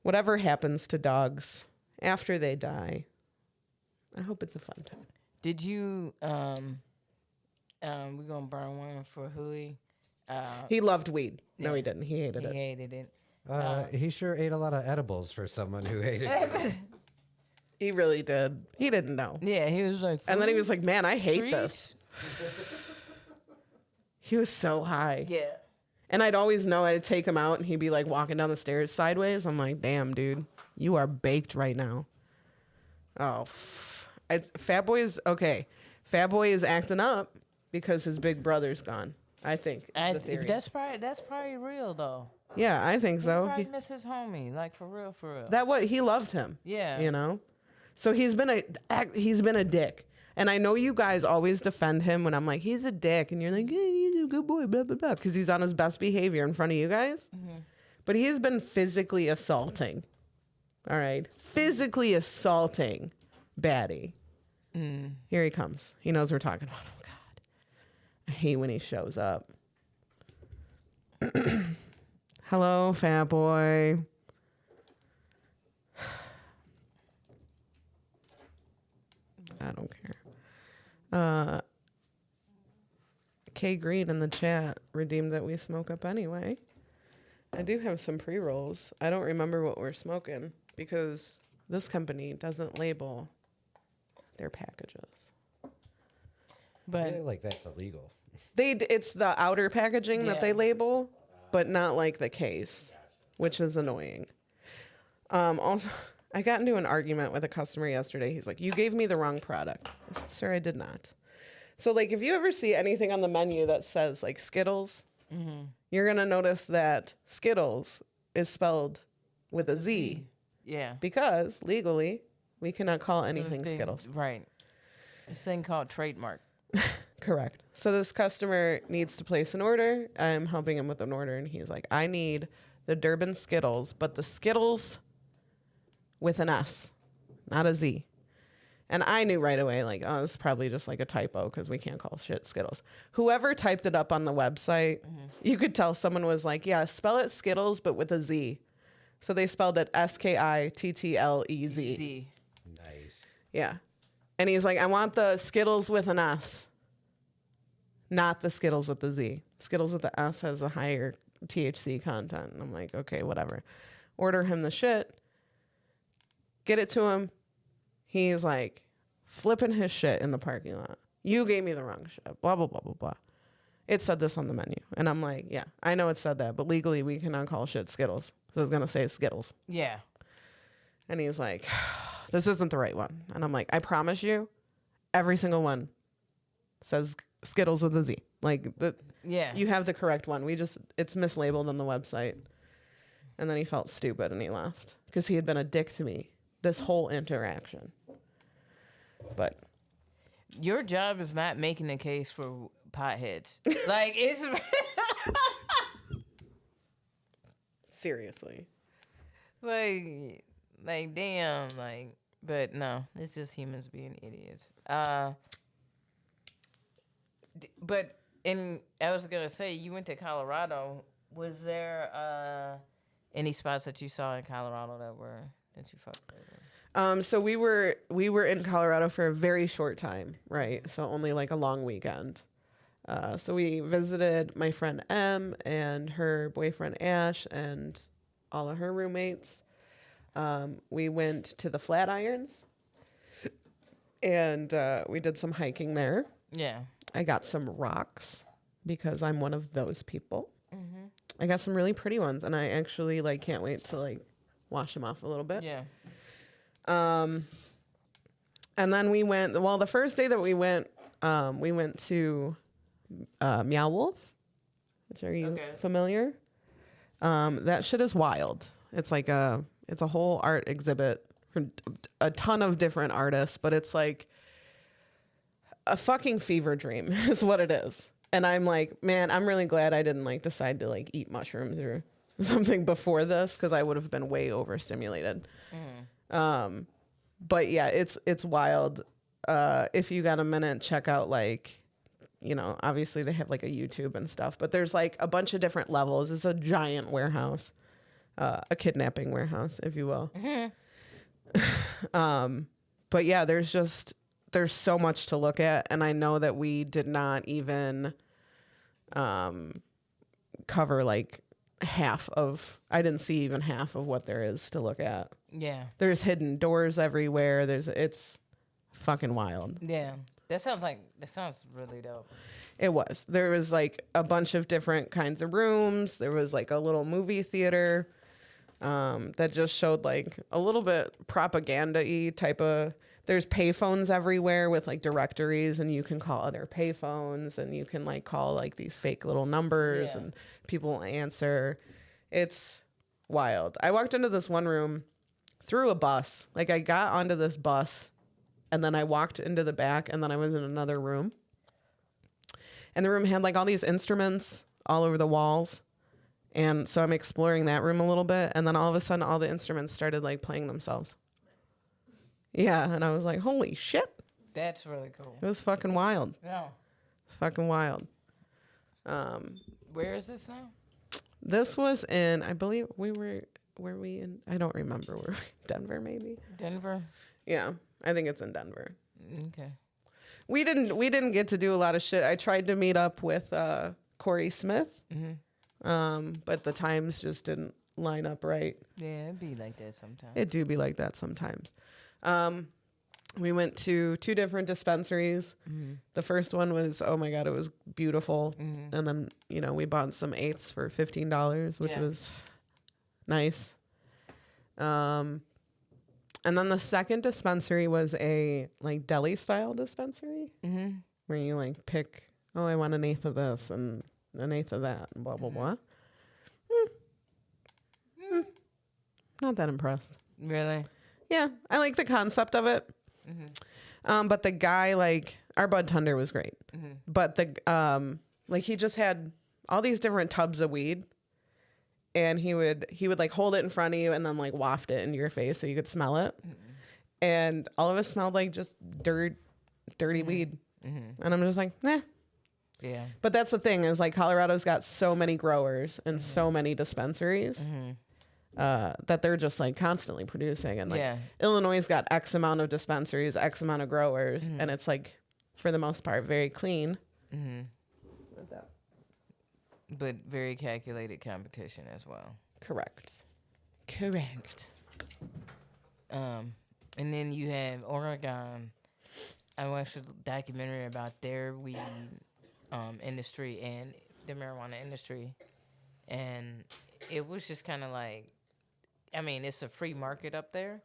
whatever happens to dogs after they die, I hope it's a fun time. Did you we're gonna burn one for Hui. He loved weed. No, he didn't. He hated He it. hated it. He sure ate a lot of edibles for someone who hated it. He really did. He didn't know. Yeah, he was like, And then he was like, man, I hate Treat? this. He was so high. yeah. And I'd always know I'd take him out and he'd be like walking down the stairs sideways. I'm like, damn, dude, you are baked right now. Oh, Fat Boy is okay. Fat Boy is acting up because his big brother's gone. I think is the theory. That's probably real though. Yeah, I think He so. probably miss his homie, like for real, for real. That what he loved him. Yeah. You know, so he's been a dick. And I know you guys always defend him when I'm like, he's a dick. And you're like, yeah, he's a good boy, blah, blah, blah. Because he's on his best behavior in front of you guys. Mm-hmm. But he has been physically assaulting. All right. Physically assaulting Batty. Here he comes. He knows we're talking about him. Oh, God. I hate when he shows up. Hello, Fat Boy. I don't care. K Green in the chat redeemed that we smoke up anyway. I do have some pre-rolls. I don't remember what we're smoking because this company doesn't label their packages. I But feel like that's illegal. It's the outer packaging that they Yeah. label, but not like the case, which is annoying. Also, I got into an argument with a customer yesterday. He's like, "You gave me the wrong product." I said, "Sir, I did not." So, like, if you ever see anything on the menu that says like Skittles, you're gonna notice that Skittles is spelled with a Z yeah. because legally we cannot call anything Thing- Skittles. Right. This thing called trademark. Correct. So this customer needs to place an order. I'm helping him with an order, and he's like, "I need the Durban Skittles, but the Skittles with an S, not a Z." And I knew right away, like, oh, this is probably just like a typo because we can't call shit Skittles. Whoever typed it up on the website, you could tell someone was like, yeah, spell it Skittles, but with a Z. So they spelled it Skittlez. Z. Nice. Yeah. And he's like, I want the Skittles with an S, not the Skittles with the Z. Skittles with the S has a higher THC content. And I'm like, okay, whatever. Order him the shit. Get it to him. He's like flipping his shit in the parking lot. You gave me the wrong shit. Blah, blah, blah, blah, blah. It said this on the menu. And I'm like, yeah, I know it said that, but legally we cannot call shit Skittles. So it's going to say Skittles. Yeah. And he's like, this isn't the right one. And I'm like, I promise you, every single one says Skittles with a Z. Like, Yeah. you have the correct one. It's mislabeled on the website. And then he felt stupid and he left because he had been a dick to me this whole interaction. But Your job is not making a case for potheads. Like, it's seriously, like damn, like, but no, it's just humans being idiots. But I was gonna say, you went to Colorado. Was there any spots that you saw in Colorado that you fucked with? so we were in Colorado for a very short time, right? So only like a long weekend. So we visited my friend Em and her boyfriend Ash and all of her roommates. We went to the Flatirons and we did some hiking there. Yeah. I got some rocks because I'm one of those people. I got some really pretty ones, and I actually like can't wait to like wash them off a little bit. Yeah. And then we went. Well, the first day that we went to Meow Wolf. Which are you familiar? That shit is wild. It's like it's a whole art exhibit from a ton of different artists, but it's like a fucking fever dream is what it is. And I'm like, man, I'm really glad I didn't like decide to like eat mushrooms or something before this because I would have been way overstimulated. But yeah, it's wild. If you got a minute, check out like, obviously they have like a YouTube and stuff, but there's like a bunch of different levels. It's a giant warehouse, a kidnapping warehouse, if you will. But yeah, there's so much to look at, and I know that we did not even cover like I didn't see even half of what there is to look at. Yeah. There's hidden doors everywhere. It's fucking wild. Yeah. That sounds really dope. It was. There was like a bunch of different kinds of rooms. There was like a little movie theater that just showed like a little bit propaganda-y type of. There's payphones everywhere with like directories, and you can call other payphones, and you can like call like these fake little numbers, and people will answer. It's wild. I walked into this one room through a bus. Like I got onto this bus, and then I walked into the back, and then I was in another room. And the room had like all these instruments all over the walls. And so I'm exploring that room a little bit, and then all of a sudden all the instruments started like playing themselves. Yeah, and I was like, holy shit. That's really cool. It was fucking wild. Yeah. It's fucking wild. Where is this now? This was in, I believe were we in, I don't remember, were we Denver maybe? Denver? Yeah, I think it's in Denver. Okay. We didn't get to do a lot of shit. I tried to meet up with Corey Smith, but the times just didn't line up right. Yeah, it'd be like that sometimes. It do be like that sometimes. We went to 2 different dispensaries. The first one was, oh my God, it was beautiful. And then, we bought some 8s for $15, which was nice. And then the second dispensary was a like deli style dispensary where you like pick, oh, I want an 1/8 of this and an 1/8 of that and blah, blah, blah. Not that impressed. Really? Yeah, I like the concept of it. But the guy, like, our bud tender was great. But the like he just had all these different tubs of weed, and he would like hold it in front of you and then like waft it into your face so you could smell it. And all of it smelled like just dirty weed. And I'm just like, nah. Yeah. But that's the thing is like Colorado's got so many growers and so many dispensaries. That they're just like constantly producing, and like Illinois got X amount of dispensaries, X amount of growers, and it's like for the most part very clean. But very calculated competition as well. Correct. And then you have Oregon. I watched a documentary about their weed industry and the marijuana industry, and it was just kind of like, I mean, it's a free market up there.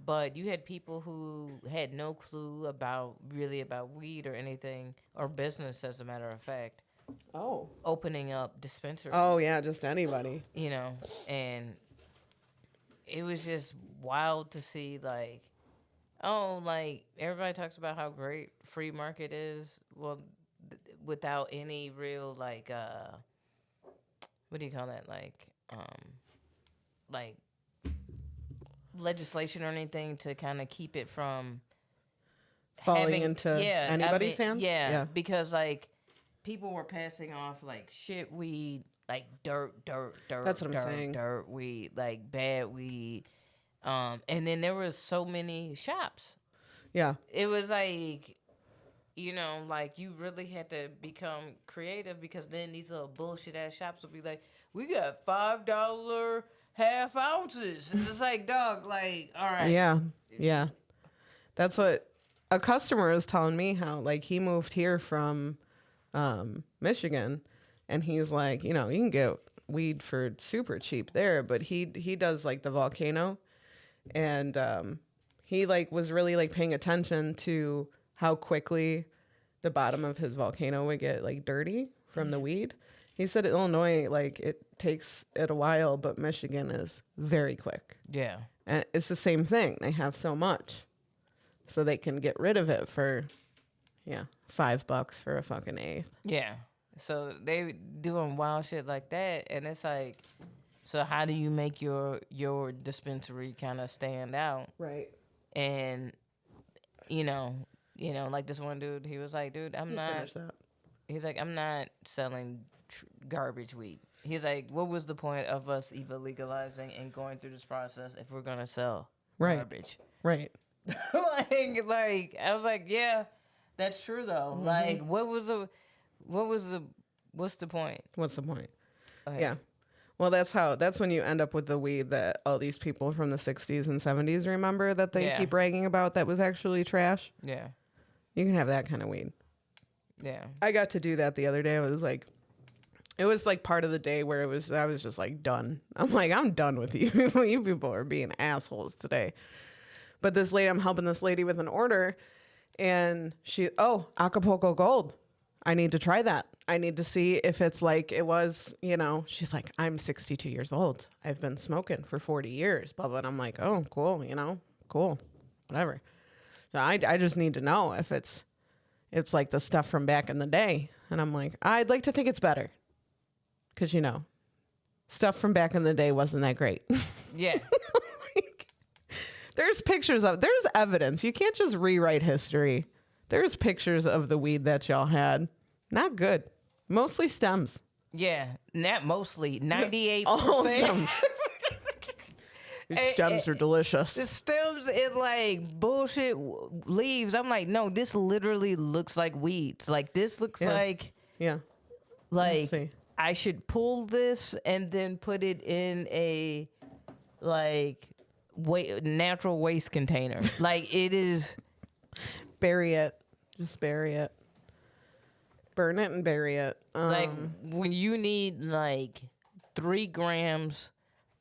But you had people who had no clue about weed or anything, or business, as a matter of fact. Oh. Opening up dispensaries. Oh yeah, just anybody. And it was just wild to see, like, like everybody talks about how great free market is. Well, without any real like, what do you call that? Like legislation or anything to kind of keep it from falling into anybody's hands. Yeah, because like people were passing off like shit weed, like dirt. That's what I'm saying. Dirt weed, like bad weed. And then there was so many shops. Yeah. It was like, like you really had to become creative, because then these little bullshit ass shops will be like, we got $5 half ounces. And it's like, dog, like, all right. Yeah. That's what a customer was telling me, how like he moved here from Michigan, and he's like, you can get weed for super cheap there, but he does like the Volcano, and he like was really like paying attention to how quickly the bottom of his Volcano would get like dirty from the weed. He said Illinois, like, it takes it a while, but Michigan is very quick. Yeah. And it's the same thing. They have so much, so they can get rid of it for, $5 for a fucking 1/8. Yeah. So they doing wild shit like that, and it's like, so how do you make your dispensary kind of stand out? Right. And like this one dude, he was like, dude, I'm not. Finish that. He's like, I'm not selling garbage weed. He's like, what was the point of us even legalizing and going through this process if we're gonna sell Right. garbage? Right. like I was like, yeah, that's true though. Like, what's the point? What's the point? Okay. Yeah. Well, that's when you end up with the weed that all these people from the 60s and 70s remember that they Yeah. keep bragging about that was actually trash. Yeah. You can have that kind of weed. Yeah. I got to do that the other day. It was like part of the day where I was just like done. I'm like, I'm done with you. You people are being assholes today. But I'm helping this lady with an order, and Acapulco Gold. I need to try that. I need to see if it's like it was, she's like, I'm 62 years old. I've been smoking for 40 years, blah, blah. And I'm like, oh, cool, cool, whatever. So I just need to know if it's like the stuff from back in the day. And I'm like, I'd like to think it's better. Because, stuff from back in the day wasn't that great. Yeah. There's there's evidence. You can't just rewrite history. There's pictures of the weed that y'all had. Not good. Mostly stems. Yeah. Not mostly. 98%. All stems. These stems are delicious. The stems and like bullshit leaves. I'm like, no, this literally looks like weeds. Like this looks like Yeah. like Let's see. I should pull this and then put it in a like natural waste container. Like it is. Bury it. Just bury it. Burn it and bury it. Like when you need like 3 grams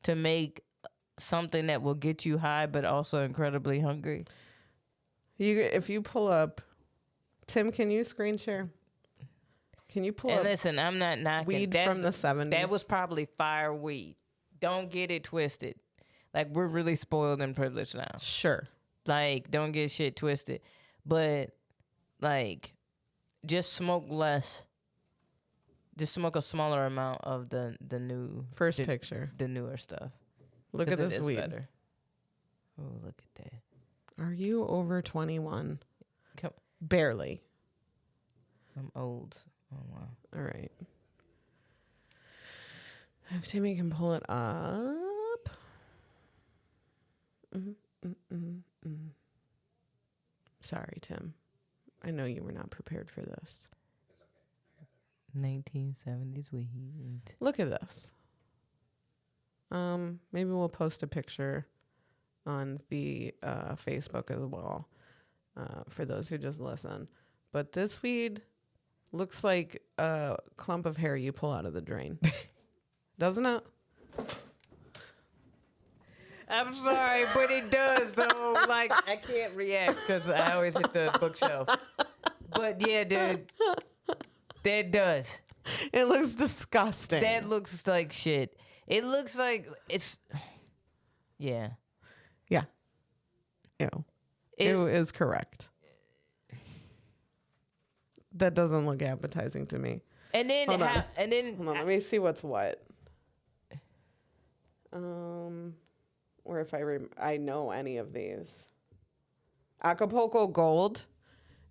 to make something that will get you high but also incredibly hungry. If you pull up, Tim, can you screen share? Can you pull And up listen, I'm not knocking. weed from the 70s? That was probably fire weed. Don't get it twisted. Like we're really spoiled and privileged now. Sure. Like don't get shit twisted. But like just smoke less. Just smoke a smaller amount of the new First picture. the newer stuff. Look at 'Cause it this is weed. better. Oh, look at that. Are you over 21? Come, Barely. I'm old. Oh wow. All right. If Timmy can pull it up. Sorry, Tim. I know you were not prepared for this. 1970s weed. Look at this. Maybe we'll post a picture on the Facebook as well for those who just listen. But this weed looks like a clump of hair you pull out of the drain. Doesn't it? I'm sorry, but it does though. Like I can't react because I always hit the bookshelf. But yeah, dude, that does. It looks disgusting. That looks like shit. It looks like it's. Yeah. Yeah. Ew. It is correct. That doesn't look appetizing to me. And then Hold on. Hold Let me see what's what. Or if I know any of these. Acapulco Gold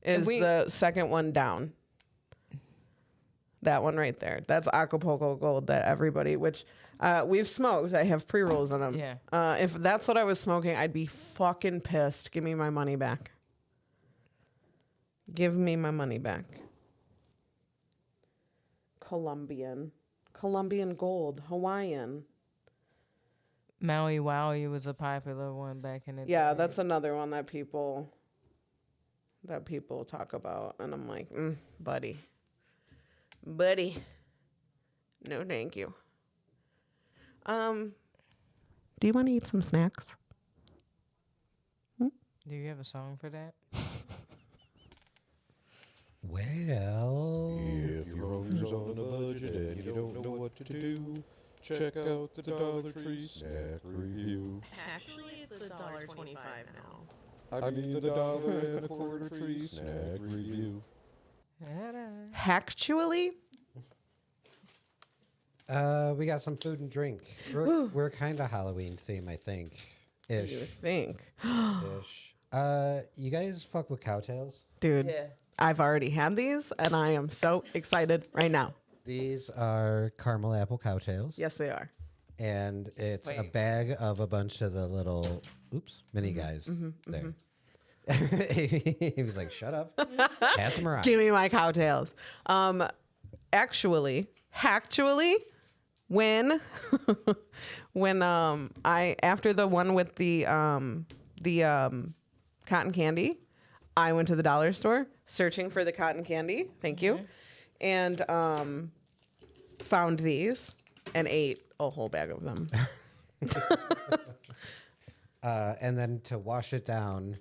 is the second one down. That one right there. That's Acapulco Gold that everybody, which we've smoked. I have pre-rolls in them. Yeah. If that's what I was smoking, I'd be fucking pissed. Give me my money back. Give me my money back. Colombian Gold. Hawaiian. Maui Wowie was a popular one back in the day. Yeah, that's another one that people talk about. And I'm like, buddy. No, thank you. Do you want to eat some snacks? Do you have a song for that? Well, If you're always on a budget and you don't know what to do, check out the Dollar Tree Snack Review. Actually, it's $1.25 now. I mean the $1.25 Tree Snack Review. Actually? We got some food and drink. We're kind of Halloween theme, I think. You Ish. think, Ish. You guys fuck with cowtails? dude? Yeah. I've already had these, and I am so excited right now. These are caramel apple cowtails. Yes, they are. And it's a Wait. bag of a bunch of the little, mini guys there. He was like, shut up. Pass them around. Give me my cowtails. Actually, when when I after the one with the cotton candy, I went to the dollar store searching for the cotton candy. Thank you, and found these and ate a whole bag of them. And then to wash it down,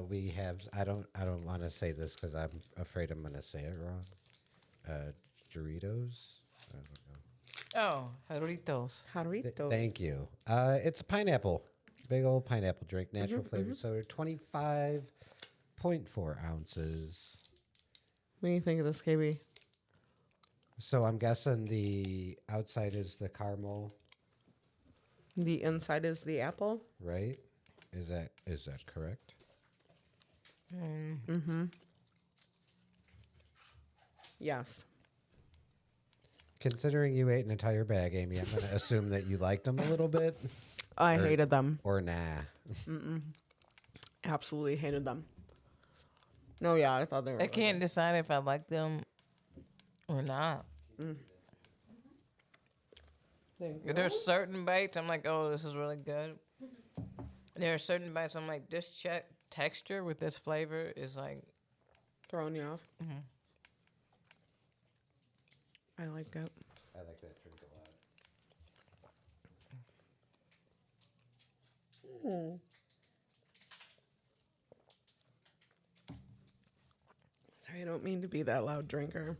we have, I don't want to say this because I'm afraid I'm going to say it wrong. Doritos? I don't know. Oh, Doritos. How to eat those? Thank you. It's a pineapple, big old pineapple drink, natural flavor. So 25.4 ounces. What do you think of this, KB? So I'm guessing the outside is the caramel, The inside is the apple. right? Is that correct? Yes. Considering you ate an entire bag, Amy, I'm going to assume that you liked them a little bit, I hated them. or nah. Absolutely hated them. No, yeah, I thought they were. I can't decide if I like them or not. There's certain bites I'm like, oh, this is really good. And there are certain bites I'm like, this texture with this flavor is like, Throwing you off. I like it. I like that drink a lot. Sorry, I don't mean to be that loud drinker.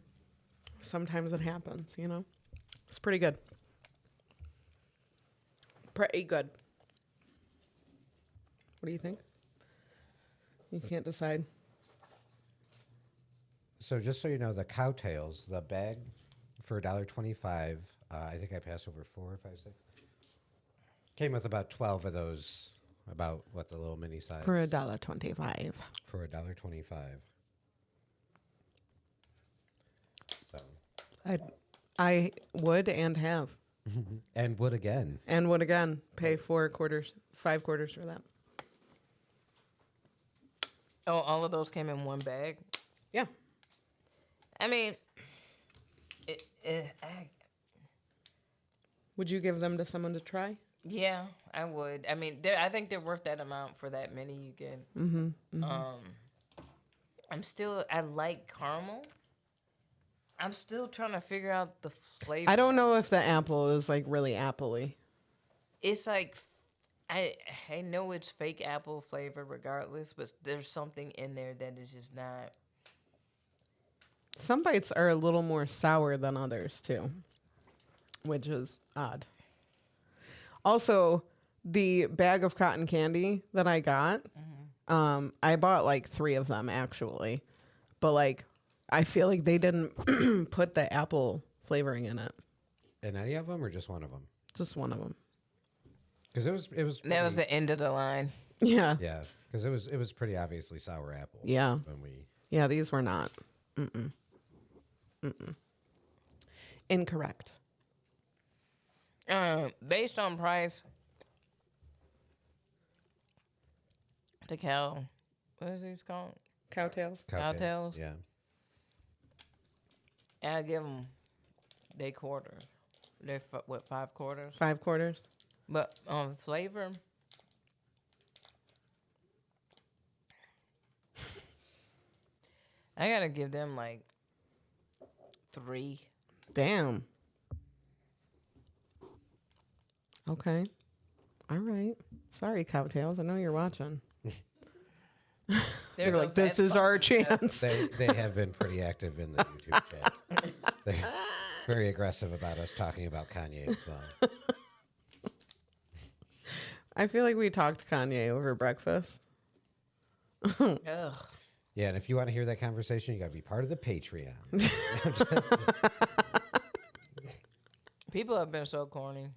Sometimes it happens, you know? It's pretty good. Pretty good. What do you think? You can't decide. So just so you know, the cowtails, the bag for $1.25, I think I passed over 4, 5, 6. Came with about 12 of those, about what the little mini size For $1.25. for $1.25. So, I would and have. and would again. And would again pay 5 quarters for that. oh, all of those came in one bag. Yeah. I mean, Would you give them to someone to try? yeah, I would. I mean, I think they're worth that amount for that many you get. I like caramel. I'm still trying to figure out the flavor. I don't know if the apple is like really appley. It's like, I know it's fake apple flavor regardless, but there's something in there that is just not. Some bites are a little more sour than others too, which is odd. Also, the bag of cotton candy that I got, I bought like 3 of them actually, but like I feel like they didn't put the apple flavoring in it. And any of them or just one of them? Just one of them. Because it was That was pretty- the end of the line. Yeah. yeah, because it was pretty obviously sour apple. Yeah. When we Yeah, these were not. Incorrect. Based on price, what is these called? Cowtails. Cowtails? Yeah. I give them they quarters. They're 5 quarters? 5 quarters. But on flavor, I gotta give them like 3. Damn. Okay. All right. Sorry, Cowtails. I know you're watching. They're like, this is our chance. They have been pretty active in the YouTube chat. They're very aggressive about us talking about Kanye as well. I feel like we talked Kanye over breakfast. Ugh. Yeah, and if you want to hear that conversation, you got to be part of the Patreon. People have been so corny.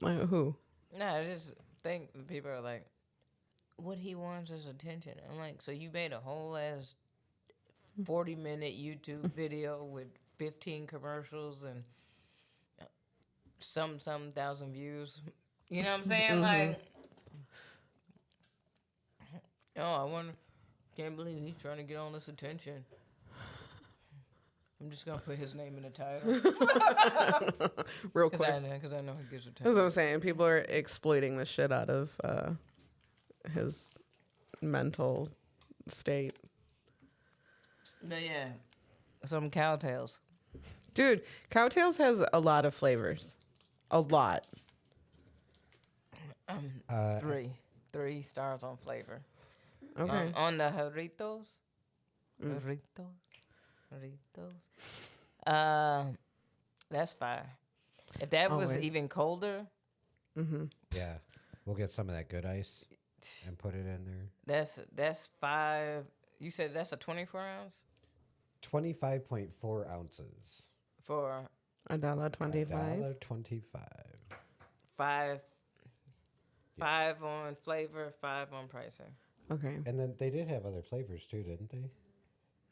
Like who? Nah, I just think people are like, what he wants is attention. I'm like, so you made a whole ass 40-minute YouTube video with 15 commercials and some thousand views. You know what I'm saying? Like, oh, I wonder. Can't believe he's trying to get all this attention. I'm just gonna put his name in the title Real because quick. I know he gets That's attention. what I'm saying. People are exploiting the shit out of his mental state. But yeah, some cowtails. Dude, Cowtails has a lot of flavors. A lot. 3 stars on flavor. Okay. On the Jarritos. That's fire. If that was Always. even colder, Yeah. We'll get some of that good ice and put it in there. that's 5. You said that's a 24 ounce 25.4 ounces. for $1.25. $1.25. 5. 5 on flavor, 5 on pricing. Okay. And then they did have other flavors too, didn't they?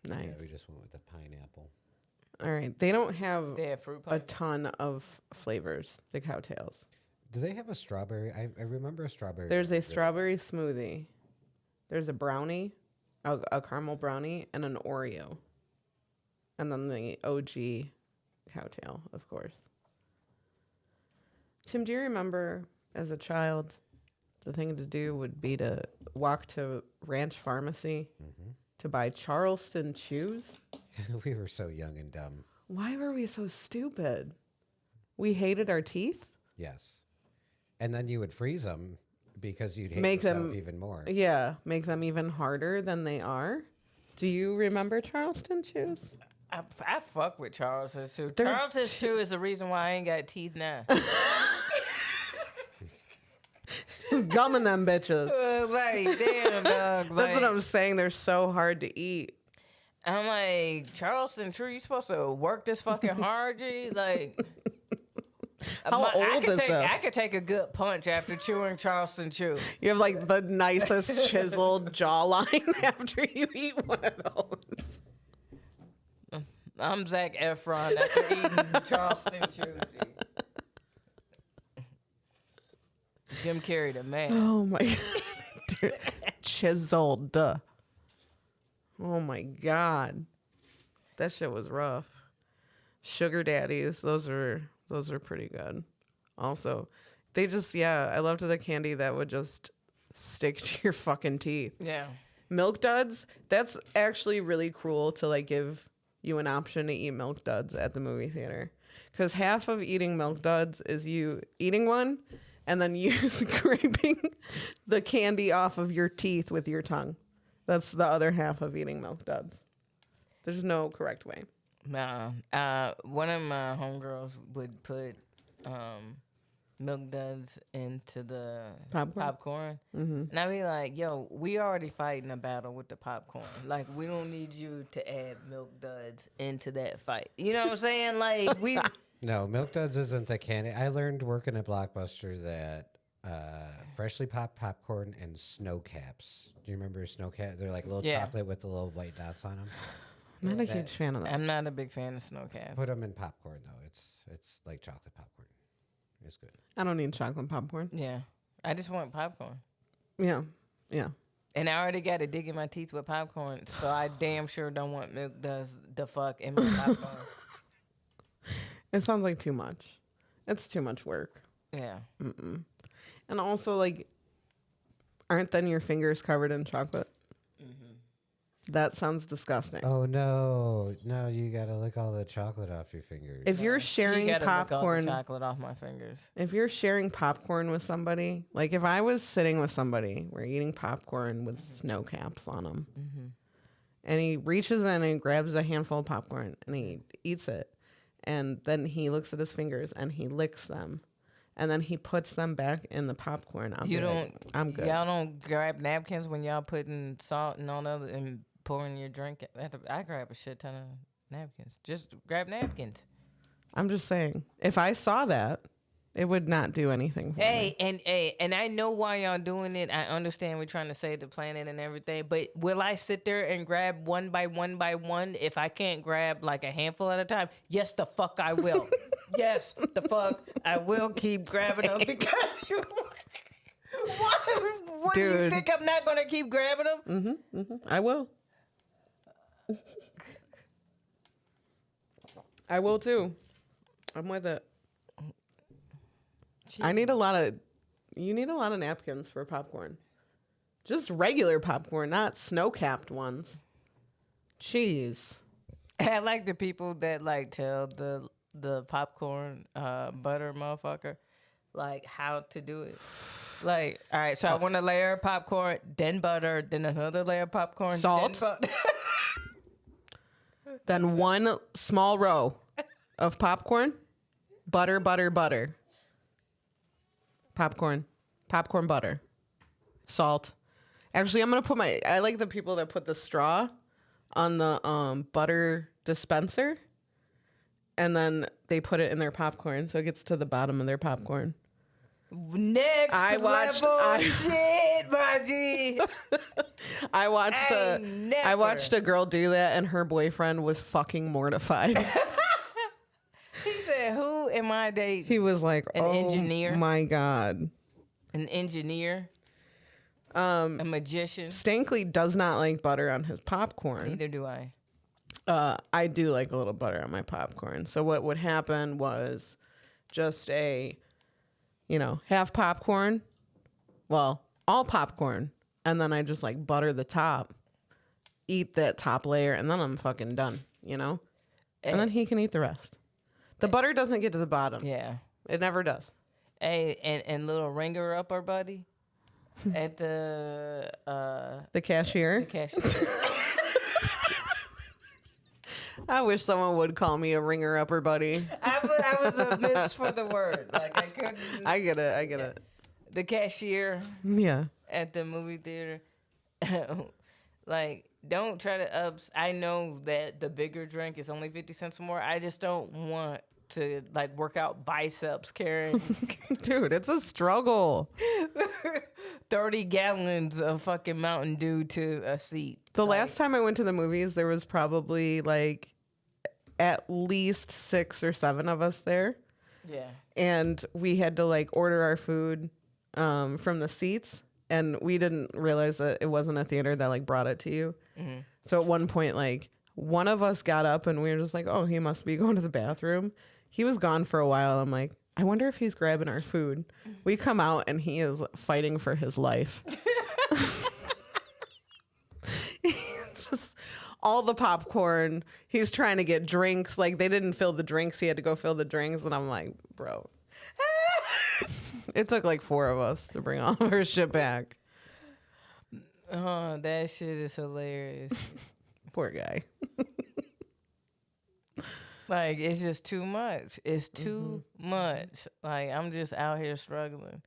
Nice. Yeah, we just went with the pineapple. All right. They don't have They have fruit a punch. ton of flavors, the Cowtails. Do they have a strawberry? I remember a strawberry. There's a one. strawberry smoothie. There's a brownie, a caramel brownie, and an Oreo. And then the OG Cowtail, of course. Tim, do you remember as a child, the thing to do would be to walk to Ranch Pharmacy to buy Charleston chews? We were so young and dumb. Why were we so stupid? We hated our teeth? Yes. And then you would freeze them because you'd hate Make yourself them- even more. Yeah, make them even harder than they are. Do you remember Charleston chews? I fuck with Charleston's Chew. They're- Charleston's Chew is the reason why I ain't got teeth now. Gumming them bitches. Like, damn, dog. That's what I'm saying. They're so hard to eat. I'm like, Charleston Chew, you supposed to work this fucking hard, G? Like, How old is this? I could take a good punch after chewing Charleston Chew. You have like the nicest chiseled jawline after you eat one of those. I'm Zac Efron after eating Charleston Chew. G. Jim Carrey, the man. Oh my god. Dude, chiseled. Oh my god. That shit was rough. Sugar daddies, those are pretty good. Also, they just I loved the candy that would just stick to your fucking teeth. Yeah. Milk duds, that's actually really cruel to like give you an option to eat milk duds at the movie theater. Because half of eating milk duds is you eating one and then you scraping the candy off of your teeth with your tongue. That's the other half of eating milk duds. There's no correct way. Nah. One of my homegirls would put milk duds into the popcorn. And I'd be like, yo, we already fighting a battle with the popcorn. Like, we don't need you to add milk duds into that fight. You know what I'm saying? Like, we... No, Milk Duds isn't the candy. I learned working at Blockbuster that freshly popped popcorn and snow caps. Do you remember snow caps? They're like little chocolate with the little white dots on them. I'm not a huge fan of that. I'm not a big fan of snow cap. Put them in popcorn though. It's like chocolate popcorn. It's good. I don't need chocolate popcorn. Yeah. I just want popcorn. Yeah. Yeah. And I already got a dig in my teeth with popcorn, so I damn sure don't want milk duds the fuck in my popcorn. It sounds like too much. It's too much work. Yeah. And also, like, aren't then your fingers covered in chocolate? That sounds disgusting. Oh no, you gotta lick all the chocolate off your fingers. If you're You sharing gotta lick all the popcorn, chocolate off my fingers. if you're sharing popcorn with somebody, like if I was sitting with somebody, we're eating popcorn with snow caps on them, and he reaches in and grabs a handful of popcorn and he eats it, and then he looks at his fingers and he licks them, and then he puts them back in the popcorn. You don't. Like, I'm good. Y'all don't grab napkins when y'all putting salt and all that and pouring your drink. I grab a shit ton of napkins. Just grab napkins. I'm just saying, if I saw that, it would not do anything for me. And I know why y'all doing it. I understand we're trying to save the planet and everything, but will I sit there and grab one by one if I can't grab like a handful at a time? Yes, the fuck I will. Yes, the fuck I will keep grabbing them because you. What do you Dude. think I'm not gonna keep grabbing them? I will. I will too. I'm with it. You need a lot of napkins for popcorn. Just regular popcorn, not snow-capped ones. Jeez. I like the people that like tell the popcorn butter motherfucker like how to do it. Like, all right, so I want a layer of popcorn, then butter, then another layer of popcorn, Salt. then butter. Then one small row of popcorn, butter, butter, butter. Popcorn, butter, salt. Actually, I'm going to put I like the people that put the straw on the butter dispenser and then they put it in their popcorn so it gets to the bottom of their popcorn. Next level shit, my G. I watched a girl do that and her boyfriend was fucking mortified. He said, "Who am I dating?" He was like, An engineer? My God. An engineer, a magician. Stankley does not like butter on his popcorn. Neither do I. I do like a little butter on my popcorn. So what would happen was just half popcorn, well, all popcorn, and then I just like butter the top, eat that top layer, and then I'm fucking done, And then he can eat the rest. The butter doesn't get to the bottom. Yeah. It never does. Hey, and little ringer upper buddy at the cashier. cashier. I wish someone would call me a ringer upper buddy. I was a miss for the word. Like I couldn't. I get it. The cashier Yeah. at the movie theater. Like, don't try to I know that the bigger drink is only 50 cents more. I just don't want to like work out biceps carrying Dude, it's a struggle. 30 gallons of fucking Mountain Dew to a seat. The last time I went to the movies, there was probably like at least 6 or 7 of us there. Yeah. And we had to like order our food from the seats. And we didn't realize that it wasn't a theater that like brought it to you. Mm-hmm. So at one point, like one of us got up and we were just like, oh, he must be going to the bathroom. He was gone for a while. I'm like, I wonder if he's grabbing our food. We come out and he is fighting for his life. Just all the popcorn. He's trying to get drinks. Like they didn't fill the drinks. He had to go fill the drinks. And I'm like, bro. It took like 4 of us to bring all of our shit back. Oh, that shit is hilarious. Poor guy. Like, it's just too much. It's too much. Like, I'm just out here struggling.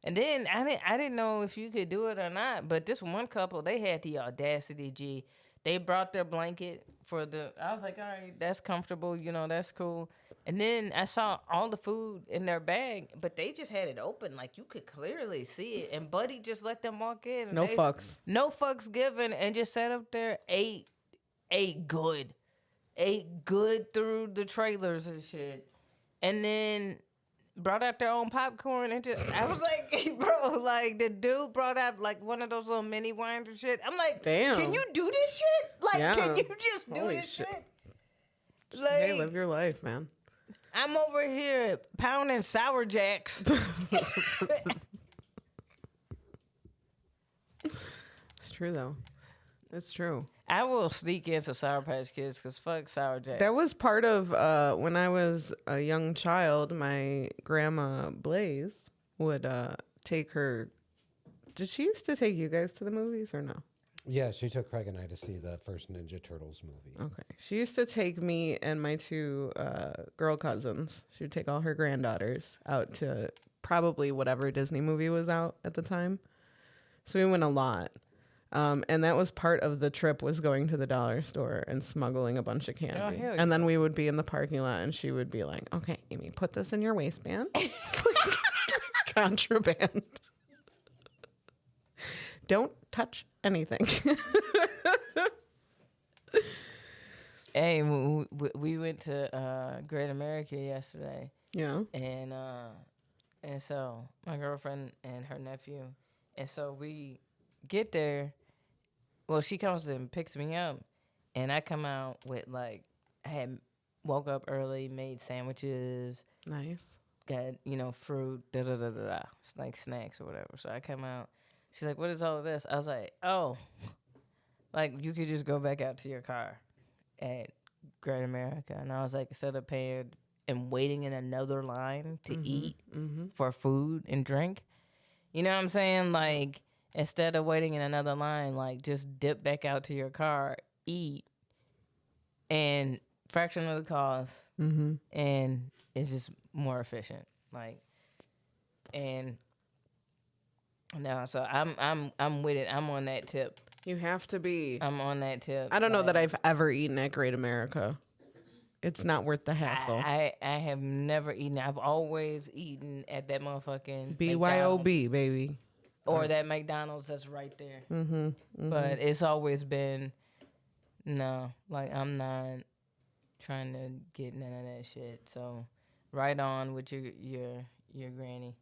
And then I didn't know if you could do it or not, but this one couple, they had the audacity, G. They brought their blanket for I was like, all right, that's comfortable, that's cool. And then I saw all the food in their bag, but they just had it open. Like, you could clearly see it. And Buddy just let them walk in. No fucks. No fucks given, and just sat up there, ate good through the trailers and shit. And then brought out their own popcorn and I was like, hey, bro, like the dude brought out like one of those little mini wines and shit. I'm like, damn, can you do this shit? Like, yeah. Can you just do Holy this shit? Like, hey, live your life, man. I'm over here pounding Sour Jacks. It's true though. It's true. I will sneak in some Sour Patch Kids because fuck Sour Jacks. That was part of when I was a young child, my grandma Blaze would take her. Did she used to take you guys to the movies or no? Yeah, she took Craig and I to see the first Ninja Turtles movie. Okay. She used to take me and my 2 girl cousins. She would take all her granddaughters out to probably whatever Disney movie was out at the time. So we went a lot. And that was part of the trip, was going to the dollar store and smuggling a bunch of candy. hell And then we would be in the parking lot and she would be like, okay, Aimee, put this in your waistband. Contraband. Don't touch anything. Hey, we went to Great America yesterday, Yeah. and so my girlfriend and her nephew, and so we get there. Well, she comes and picks me up, and I come out with like I had woke up early, made sandwiches, Nice. got fruit, like snacks or whatever. So I come out. She's like, "What is all of this?" I was like, "Oh, like you could just go back out to your car at Great America." And I was like, instead of paying and waiting in another line to eat for food and drink, you know what I'm saying? Like, instead of waiting in another line, like just dip back out to your car, eat, and fraction of the cost, and it's just more efficient. Like, and no, so I'm with it. I'm on that tip. You have to be. I'm on that tip. I don't know that I've ever eaten at Great America. It's not worth the hassle. I have never eaten. I've always eaten at that motherfucking BYOB, baby. or that McDonald's that's right there. But it's always been no. Like I'm not trying to get none of that shit. So right on with your granny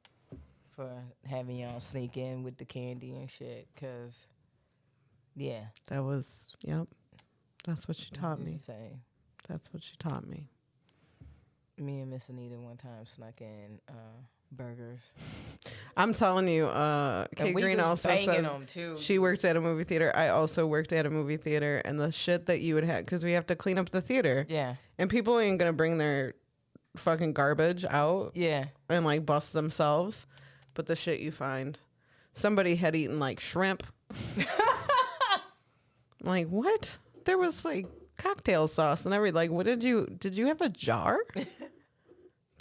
for having y'all sneak in with the candy and shit. Cause yeah, That was, yep. That's what she taught me. Say. That's what she taught me. Me and Miss Anita one time snuck in burgers. I'm telling you, And Kate we Green was also banging says them too. she worked at a movie theater. I also worked at a movie theater, and the shit that you would have, because we have to clean up the theater. Yeah. And people ain't going to bring their fucking garbage out Yeah. and like bust themselves. But the shit you find. Somebody had eaten like shrimp. Like, what? There was like cocktail sauce and everything. Like, what did you have a jar?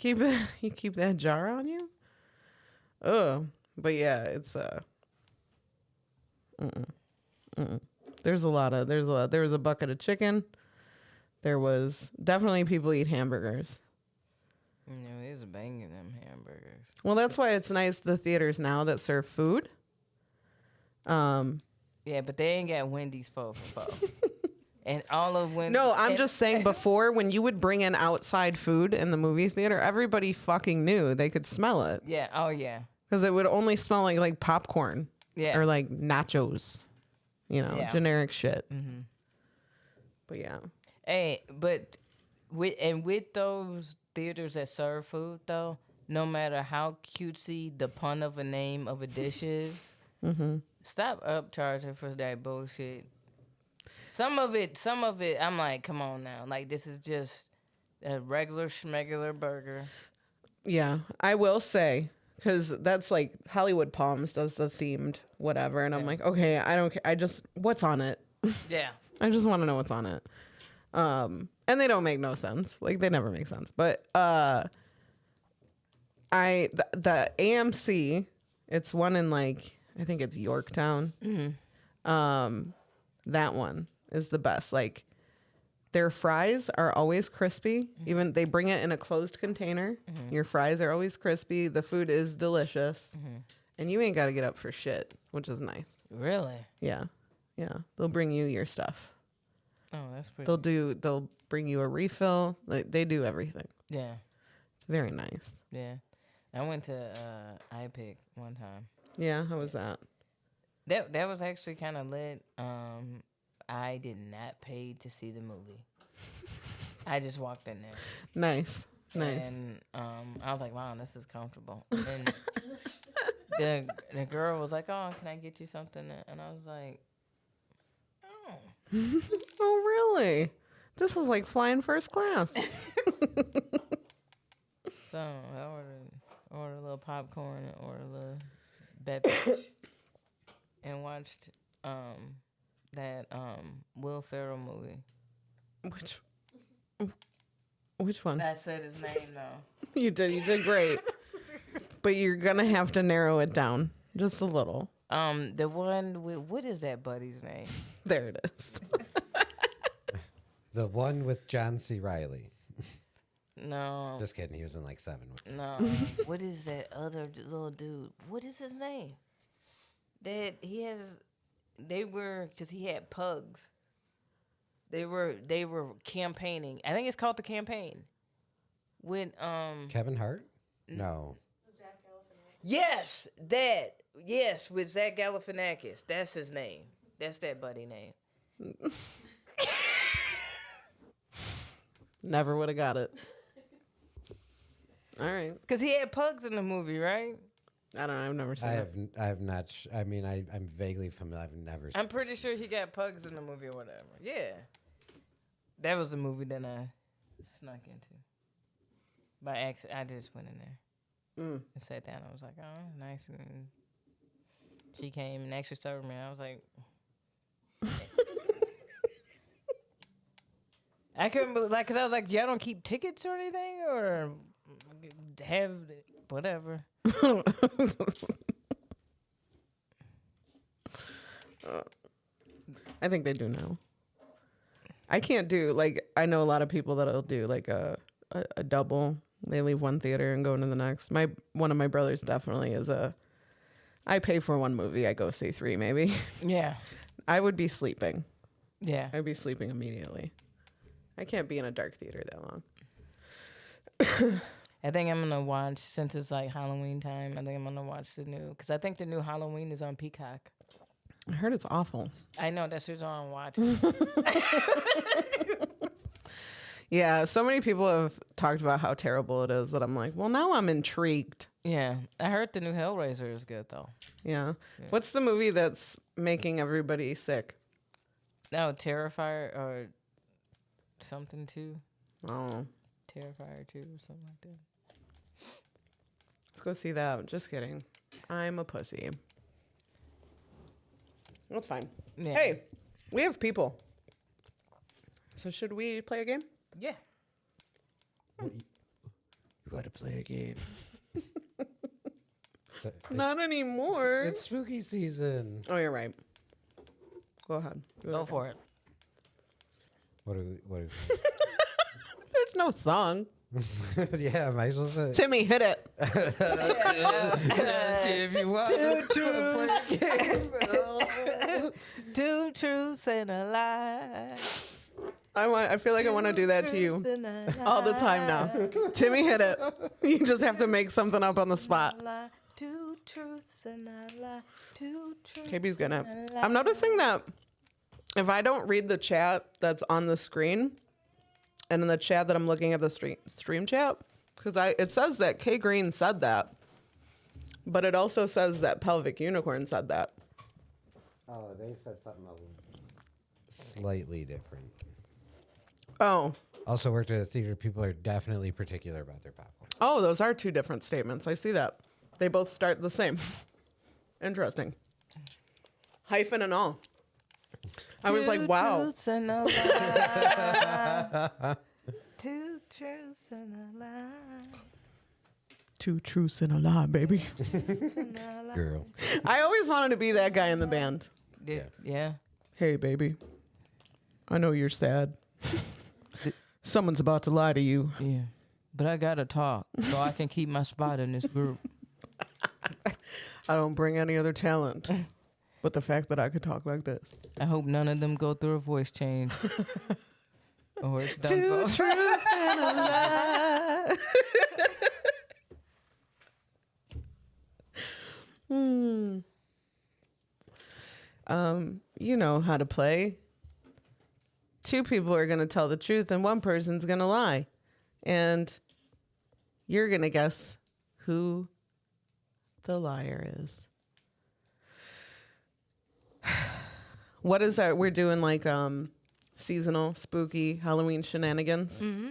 You keep that jar on you? Ugh. But yeah, it's There was a bucket of chicken. There was definitely people eat hamburgers. It was banging them hamburgers. Well, that's why it's nice the theaters now that serve food. Yeah, but they ain't got Wendy's 4 for 4. And all of Wendy's. No, I'm just saying before, when you would bring in outside food in the movie theater, everybody fucking knew. They could smell it. Yeah. Oh yeah. Because it would only smell like popcorn. Yeah. Or like nachos. Yeah. Generic shit. But yeah. Hey, but with those theaters that serve food though, no matter how cutesy the pun of a name of a dish is, stop upcharging for that bullshit. Some of it, I'm like, come on now. Like, this is just a regular schmegular burger. Yeah. I will say, because that's like Hollywood Palms does the themed whatever. And I'm like, okay, I don't care. What's on it? Yeah. I just want to know what's on it. And they don't make no sense. Like, they never make sense. But the AMC, it's one in like, I think it's Yorktown. That one is the best. Like, their fries are always crispy. Even they bring it in a closed container. Your fries are always crispy. The food is delicious. And you ain't got to get up for shit, which is nice. Really? Yeah. Yeah. They'll bring you your stuff. Oh, that's pretty. They'll bring you a refill. Like, they do everything. Yeah. It's very nice. Yeah. I went to iPick one time. Yeah. How was that? That was actually kind of lit. I did not pay to see the movie. I just walked in there. Nice. And I was like, wow, this is comfortable. And the girl was like, oh, can I get you something? And I was like, oh. Oh, really? This is like flying first class. So I ordered a little popcorn and ordered a little beverage and watched that Will Ferrell movie. Which one? I said his name though. You did great. But you're gonna have to narrow it down just a little. The one with what is that buddy's name? There it is. The one with John C. Riley. No, Just kidding. He was in like 7. no. What is that other little dude? What is his name? That he has. They were because he had pugs. They were campaigning. I think it's called The Campaign. With Kevin Hart? No. Yes, that. Yes, with Zach Galifianakis. That's his name. That's that buddy name. Never would have got it. All right. Because he had pugs in the movie, right? I don't know. I've never seen it. I have not. I mean, I'm vaguely familiar. I've never. I'm pretty sure he got pugs in the movie or whatever. Yeah. That was the movie that I snuck into. By accident, I just went in there and sat down. I was like, oh, nice. And she came and actually started me. I was like, I couldn't believe, like, because I was like, y'all don't keep tickets or anything? Or have whatever. I think they do now. I can't do, like, I know a lot of people that'll do like a double. They leave one theater and go into the next. One of my brothers definitely is I pay for one movie, I go see 3 maybe. Yeah. I would be sleeping. Yeah. I'd be sleeping immediately. I can't be in a dark theater that long. I think I'm going to watch, since it's like Halloween time, I think I'm going to watch the new, because I think the new Halloween is on Peacock. I heard it's awful. I know, that's who's on watching. Yeah, so many people have talked about how terrible it is that I'm like, well, now I'm intrigued. Yeah. I heard the new Hellraiser is good, though. Yeah. What's the movie that's making everybody sick? No, Terrifier or something 2. Oh, Terrifier 2 or something like that. let's go see that. Just kidding. I'm a pussy. That's fine. Yeah. Hey, we have people. So should we play a game? Yeah. You got to play a game. Not anymore. It's spooky season. Oh, you're right. Go ahead. Go for it. What are we? There's no song. Yeah, might as well say. Timmy, hit it. If you want to play a game. 2 truths and a lie. I feel like I want to do that to you all the time now. Timmy, hit it. You just have to make something up on the spot. 2 truths and a lie. 2 truths. KB's gonna. I'm noticing that if I don't read the chat that's on the screen, and in the chat that I'm looking at the stream chat, because it says that K Green said that, but it also says that Pelvic Unicorn said that. Oh, they said something slightly different. Oh, Also worked at a theater. People are definitely particular about their popcorn. oh, those are 2 different statements. I see that. They both start the same. Interesting. Hyphen and all. I was like, wow. 2 truths and a lie. 2 truths and a lie. 2 truths and a lie, baby. Girl. I always wanted to be that guy in the band. Yeah. Hey, baby. I know you're sad. Someone's about to lie to you. Yeah. But I gotta talk so I can keep my spot in this group. I don't bring any other talent, but the fact that I could talk like this. I hope none of them go through a voice change. Or it's done 2 for. truths and a lie. You know how to play. 2 people are going to tell the truth and 1 person's going to lie. And you're going to guess who the liar is. What is our, we're doing like seasonal, spooky Halloween shenanigans. Mm-hmm.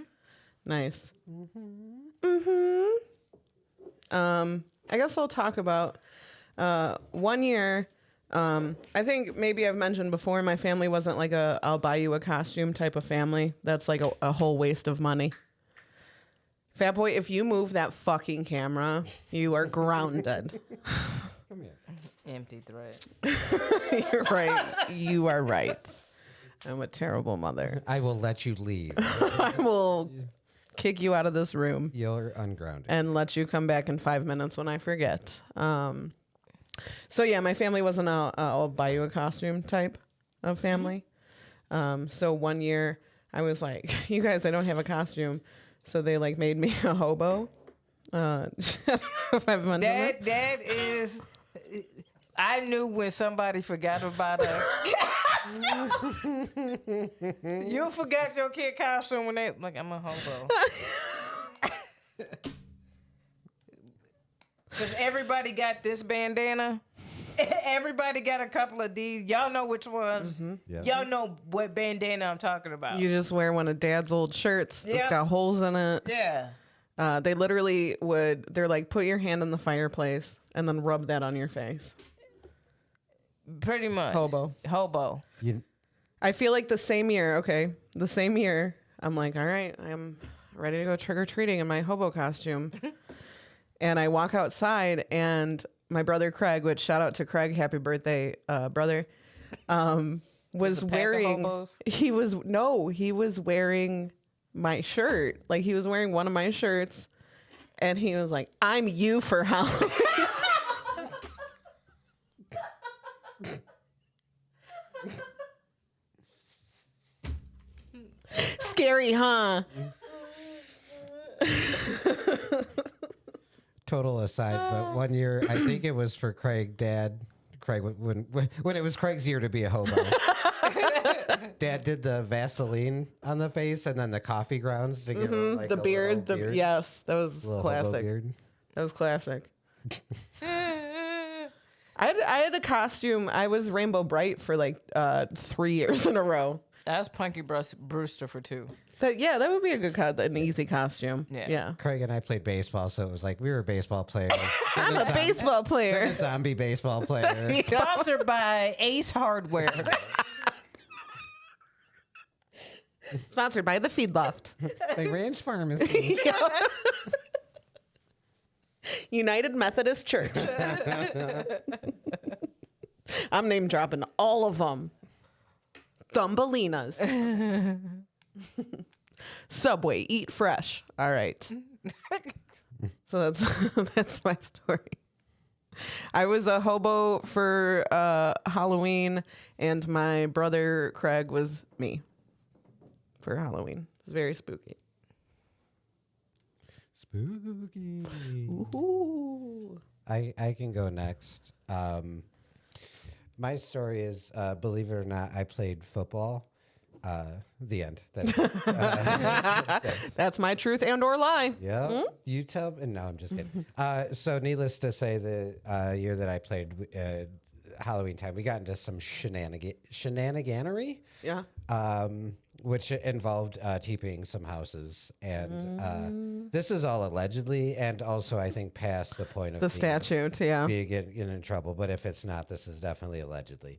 Nice. I guess I'll talk about 1 year. I think maybe I've mentioned before, my family wasn't like a I'll buy you a costume type of family. That's like a whole waste of money. Fat Boy, if you move that fucking camera, you are grounded. Come here. Empty threat. You're right. You are right. I'm a terrible mother. I will let you leave. I will kick you out of this room You're ungrounded. and let you come back in 5 minutes when I forget. So yeah, my family wasn't a I'll buy you a costume type of family. So one year I was like, you guys, I don't have a costume. So they like made me a hobo. I don't know if I've mentioned it. That is. I knew when somebody forgot about a. You forgot your kid costume when they like I'm a hobo. Because everybody got this bandana. Everybody got a couple of these. Y'all know which ones. Yeah. Y'all know what bandana I'm talking about. You just wear one of Dad's old shirts that's Yep. got holes in it. Yeah. They literally they're like, put your hand in the fireplace and then rub that on your face. Pretty much. Hobo. You, I feel like the same year, I'm like, all right, I'm ready to go trick-or-treating in my hobo costume. And I walk outside and my brother Craig, which shout out to Craig, happy birthday, brother, was a pack of wearing, hobos? he was wearing my shirt. Like he was wearing one of my shirts and he was like, I'm you for Halloween. Scary, huh? total aside, but one year, I think it was for Craig, when it was Craig's year to be a hobo. Dad did the Vaseline on the face and then the coffee grounds to give him like The a beard, little beard. yes, that was Little hobo classic. beard. That was classic. I had a costume. I was Rainbow Bright for like 3 years in a row. I was Punky Brewster for 2. That would be a good an easy costume. Yeah. Yeah. Craig and I played baseball, so it was like we were baseball players. I'm a baseball Then player. a zombie baseball player. Sponsored by Ace Hardware. Sponsored by the Feed Loft. Like Ranch Pharmacy. United Methodist Church. I'm name dropping all of them. Thumbelinas. Subway, eat fresh. All right. So that's my story. I was a hobo for Halloween, and my brother Craig was me for Halloween. It was very spooky. Spooky. Ooh. I can go next. My story is, believe it or not, I played football. The end. That's my truth and or lie. Yeah. You tell me. No, I'm just kidding. So needless to say, the year that I played Halloween time, we got into some shenaniganery. Yeah. Which involved TPing some houses. And this is all allegedly, and also I think past the point of The statute, yeah. being in trouble. But if it's not, this is definitely allegedly.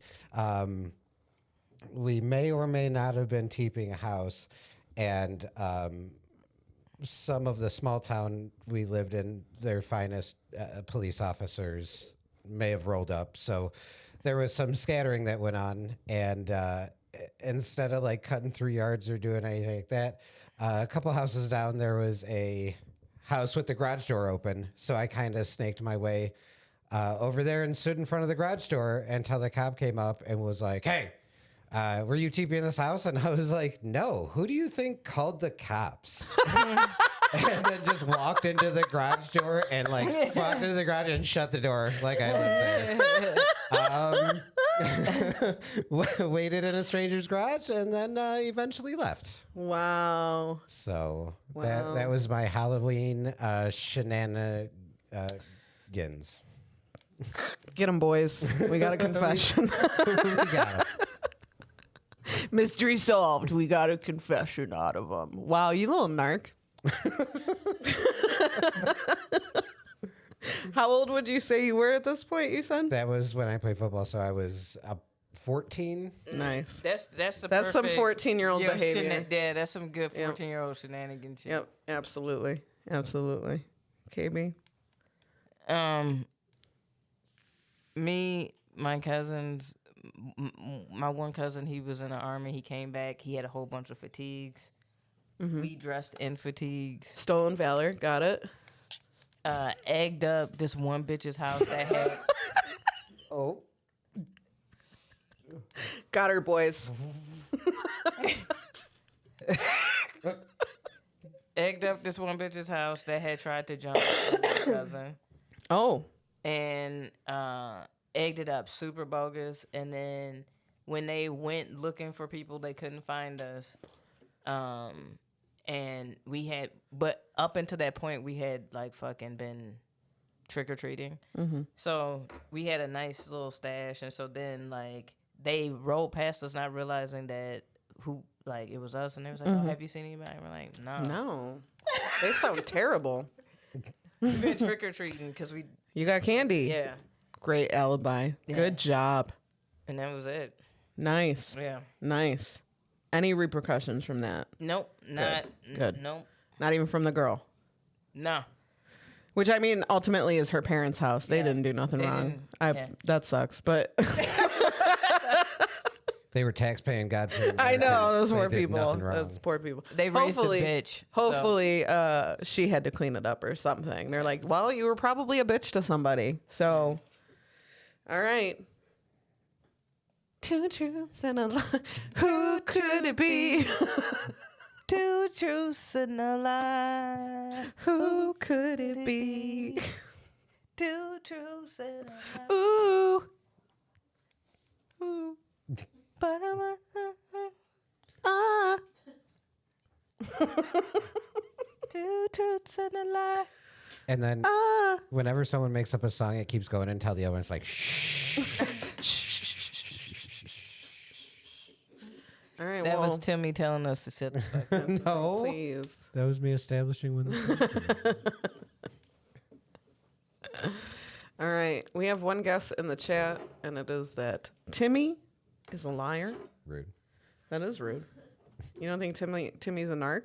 We may or may not have been TPing a house, and some of the small town we lived in, their finest police officers may have rolled up. So there was some scattering that went on, and instead of like cutting 3 yards or doing anything like that, a couple houses down, there was a house with the garage door open. So I kind of snaked my way over there and stood in front of the garage door until the cop came up and was like, "Hey, were you TPing this house?" And I was like, "No, who do you think called the cops?" And then just walked into the garage door and walked into the garage and shut the door like I lived there. Waited in a stranger's garage and then eventually left. Wow. So Wow. that was my Halloween shenanigans. Get them, boys. We got a confession. We got it. Mystery solved. We got a confession out of them. Wow, you little narc. How old would you say you were at this point, you said? That was when I played football, so I was 14. Nice. That's Some perfect- 14-year-old yeah, behavior. Yeah, that's some good 14-year-old shenanigans shit. Yep, absolutely. Absolutely. KB? Me, my cousins, my one cousin, he was in the army. He came back. He had a whole bunch of fatigues. We dressed in fatigues. Stolen valor. Got it. Egged up this one bitch's house that had Oh. Got her, boys. egged up this one bitch's house that had tried to jump on my cousin. Oh. And egged it up super bogus. And then when they went looking for people, they couldn't find us. And we had, but up until that point, we had like fucking been trick or treating. So we had a nice little stash. And so then like they rolled past us, not realizing that it was us. And they was like, oh, have you seen anybody? And we're like, no. No. They sound terrible. We've been trick or treating because we, You got candy. yeah. Great alibi. Yeah. Good job. And that was it. Nice. Yeah. Nice. Any repercussions from that? Nope. Not. Good. Nope. Not even from the girl. No. Which I mean, ultimately is her parents' house. They Yeah. didn't do nothing They wrong. didn't. Yeah. That sucks, but They were tax-paying God-fearing I know those They poor did people. nothing wrong. Those poor people. They raised a bitch, so- Hopefully, she had to clean it up or something. They're like, well, you were probably a bitch to somebody. So, all right. Two truths and a lie. Who could it be? Two truths and a lie. Who could it be? Two truths and a lie. Ooh. Ooh. Ah. Two truths and a lie. And then Ah. whenever someone makes up a song, it keeps going until the other one's like, shh. All right, That well, was Timmy telling us to shut the fuck up. No. please. That was me establishing when the All right, we have one guess in the chat, and it is that Timmy is a liar. Rude. That is rude. You don't think Timmy's a narc?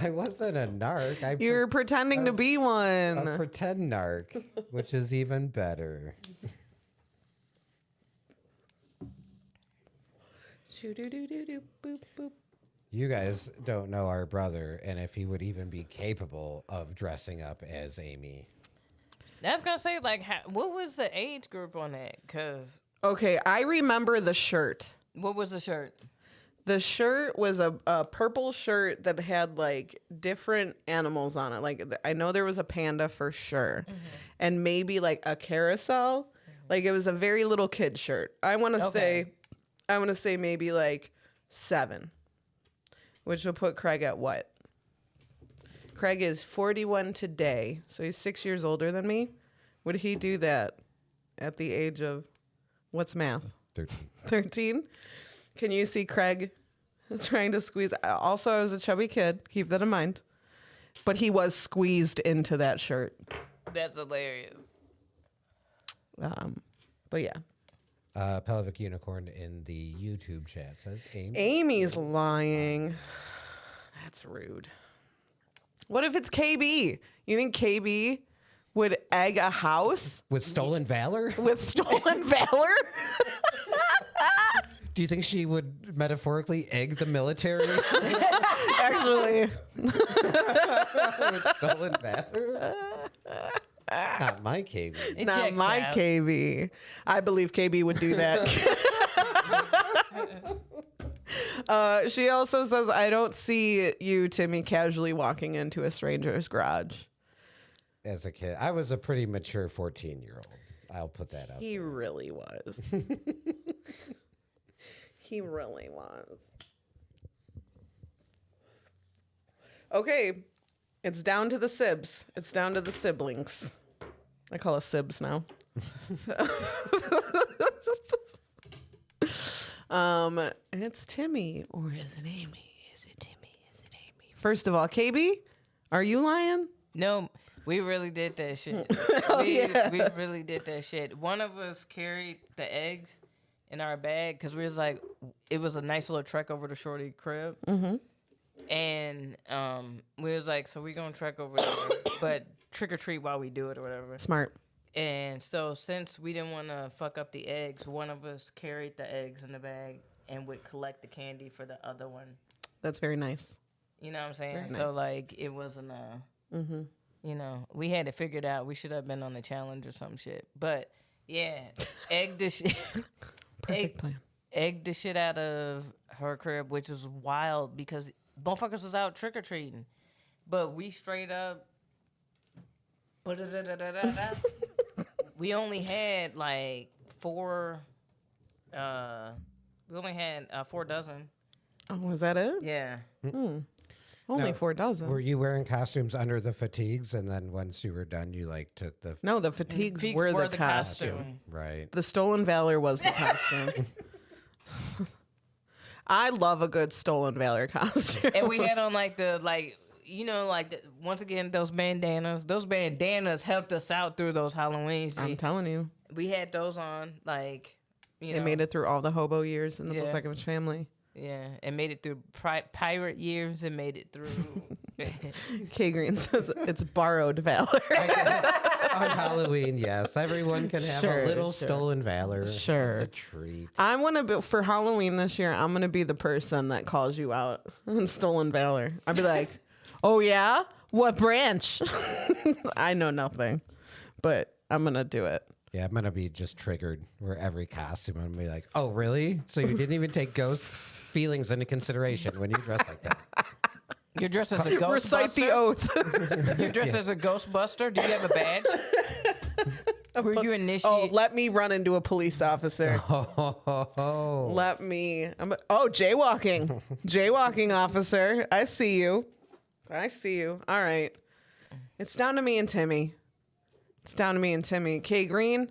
I wasn't a narc. You're pretending to be a one. pretend narc, which is even better. Shoo-doo-doo-doo-doo, boop, boop. You guys don't know our brother, and if he would even be capable of dressing up as Aimee. I was gonna say, like, what was the age group on that? Cause Okay, I remember the shirt. what was the shirt? The shirt was a purple shirt that had like different animals on it. Like I know there was a panda for sure, and maybe like a carousel. Like it was a very little kid shirt. I want to say maybe like 7, which will put Craig at what? Craig is 41 today, so he's 6 years older than me. Would he do that at the age of what's math? 13. 13. Can you see Craig trying to squeeze? Also, I was a chubby kid. Keep that in mind. But he was squeezed into that shirt. That's hilarious. But yeah. Pelvic Unicorn in the YouTube chat says Aimee. Amy's lying. That's rude. What if it's KB? You think KB would egg a house With stolen valor? with stolen valor? Do you think she would metaphorically egg the military Actually, with stolen valor? Not my KB. It not checks my out. KB. I believe KB would do that. She also says, I don't see you, Timmy, casually walking into a stranger's garage. As a kid, I was a pretty mature 14-year-old. I'll put that out. He really was. He really was. Okay. It's down to the sibs. It's down to the siblings. I call us sibs now. It's Timmy, or is it Aimee? Is it Timmy? Is it Aimee? First of all, KB, are you lying? No, we really did that shit. We really did that shit. One of us carried the eggs in our bag because we was like, it was a nice little trek over to Shorty crib. And we was like, so we gonna trek over there, but trick or treat while we do it or whatever. Smart. And so since we didn't want to fuck up the eggs, one of us carried the eggs in the bag and would collect the candy for the other one. That's very nice. You know what I'm saying? Very So nice. like it wasn't you know, we had it figured out. We should have been on the challenge or some shit. But yeah, egg the shit. Perfect plan. Egged the shit out of her crib, which was wild because motherfuckers was out trick or treating, but we straight up. We only had like four. We only had 4 dozen. Oh, was that it? Yeah. Only Now, 4 dozen. Were you wearing costumes under the fatigues, and then once you were done, you like took the No, the fatigues Peaks were the costume. right? The stolen valor was the costume. I love a good stolen valor costume. And we had on like once again those bandanas. Those bandanas helped us out through those Halloweens. G. I'm telling you, We had those on like. You they know, made it through all the hobo years in the Yeah. Blazekowicz family. Yeah, and made it through pirate years and made it through. K Green says it's borrowed valor. On Halloween, yes, everyone can have Sure, a little sure. stolen valor. Sure. It's a treat. I want to be for Halloween this year. I'm gonna be the person that calls you out on stolen valor. I'll be like, "Oh yeah, what branch?" I know nothing, but I'm gonna do it. Yeah, I'm gonna be just triggered where every costume I'm gonna be like, oh really? So you didn't even take ghosts' feelings into consideration when you dress like that? You're dressed as a Ghostbuster. Recite the oath. You're dressed as a Ghostbuster. Do you have a badge? Were you initiated? Oh, let me run into a police officer. Oh, Let me. Jaywalking. Jaywalking officer. I see you. I see you. All right. It's down to me and Timmy. It's down to me and Timmy. K Green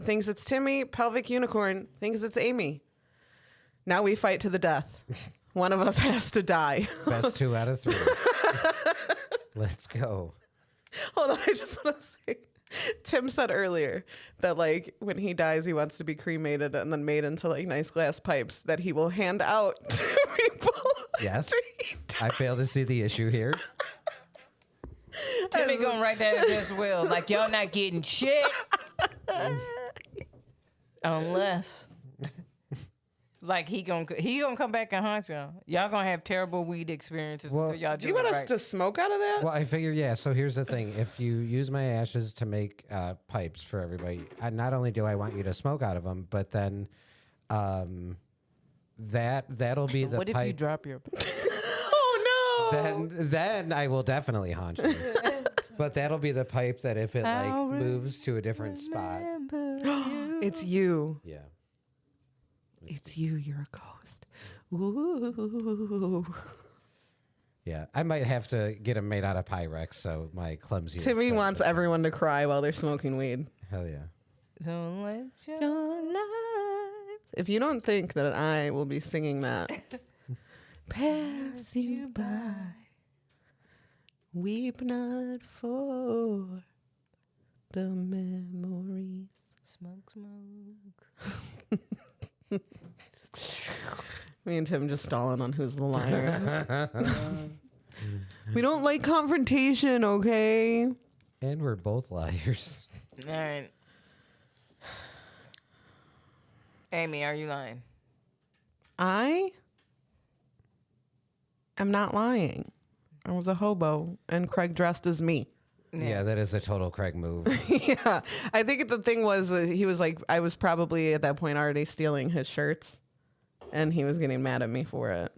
thinks it's Timmy. Pelvic Unicorn thinks it's Aimee. Now we fight to the death. One of us has to die. best 2 out of 3. Let's go. Hold on. I just want to say. Tim said earlier that like when he dies, he wants to be cremated and then made into like nice glass pipes that he will hand out to people. Yes, after he I fail to see the issue here. Timmy gonna write that in his will. Like y'all not getting shit unless. Like he gonna come back and haunt y'all. Y'all gonna have terrible weed experiences Well, until y'all Do you want us to smoke out of that? Well, I figure, yeah. So here's the thing: if you use my ashes to make pipes for everybody, not only do I want you to smoke out of them, but then that'll be the What if you pipe. drop your? Oh no! Then I will definitely haunt you. But that'll be the pipe that if it like I'll moves to a different spot, It's you. yeah. It's you. You're a ghost. Ooh. Yeah, I might have to get them made out of Pyrex, so my clumsy. Timmy wants everyone to cry while they're smoking weed. Hell yeah. Don't let your Your lives. If you don't think that I will be singing that, pass you by, weep not for the memories. smoke. Me and Tim just stalling on who's the liar. We don't like confrontation, okay? And we're both liars. All right. Aimee, are you lying? I am not lying. I was a hobo, and Craig dressed as me. Yeah, that is a total Craig move. Yeah, I think the thing was he was like, I was probably at that point already stealing his shirts, and he was getting mad at me for it.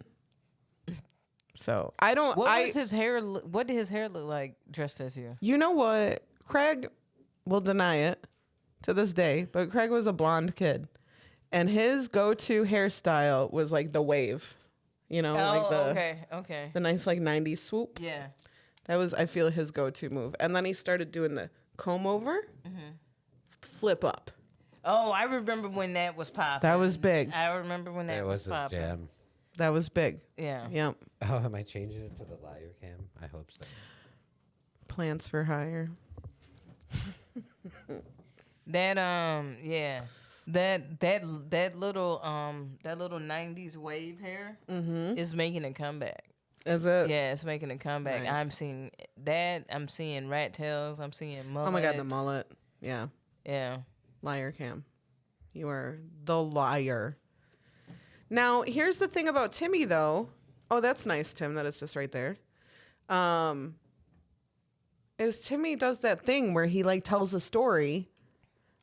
So I don't. What was his hair? What did his hair look like dressed as you? You know what? Craig will deny it to this day, but Craig was a blonde kid, and his go-to hairstyle was like the wave. You know, like okay. the nice like 90s swoop. Yeah. That was, I feel, his go-to move. And then he started doing the comb over, flip up. Oh, I remember when that was popping. That was big. I remember when that That was was his popping. jam. That was big. Yeah. Yep. Oh, am I changing it to the liar cam? I hope so. Plants for hire. That yeah. That little 90s wave hair is making a comeback. Is it? Yeah, it's making a comeback. Nice. I'm seeing that. I'm seeing rat tails. I'm seeing mullet. Oh my God, the mullet. Yeah. Yeah. Liar Cam. You are the liar. Now, here's the thing about Timmy, though. Oh, that's nice, Tim, that it's just right there. Is Timmy does that thing where he, like, tells a story,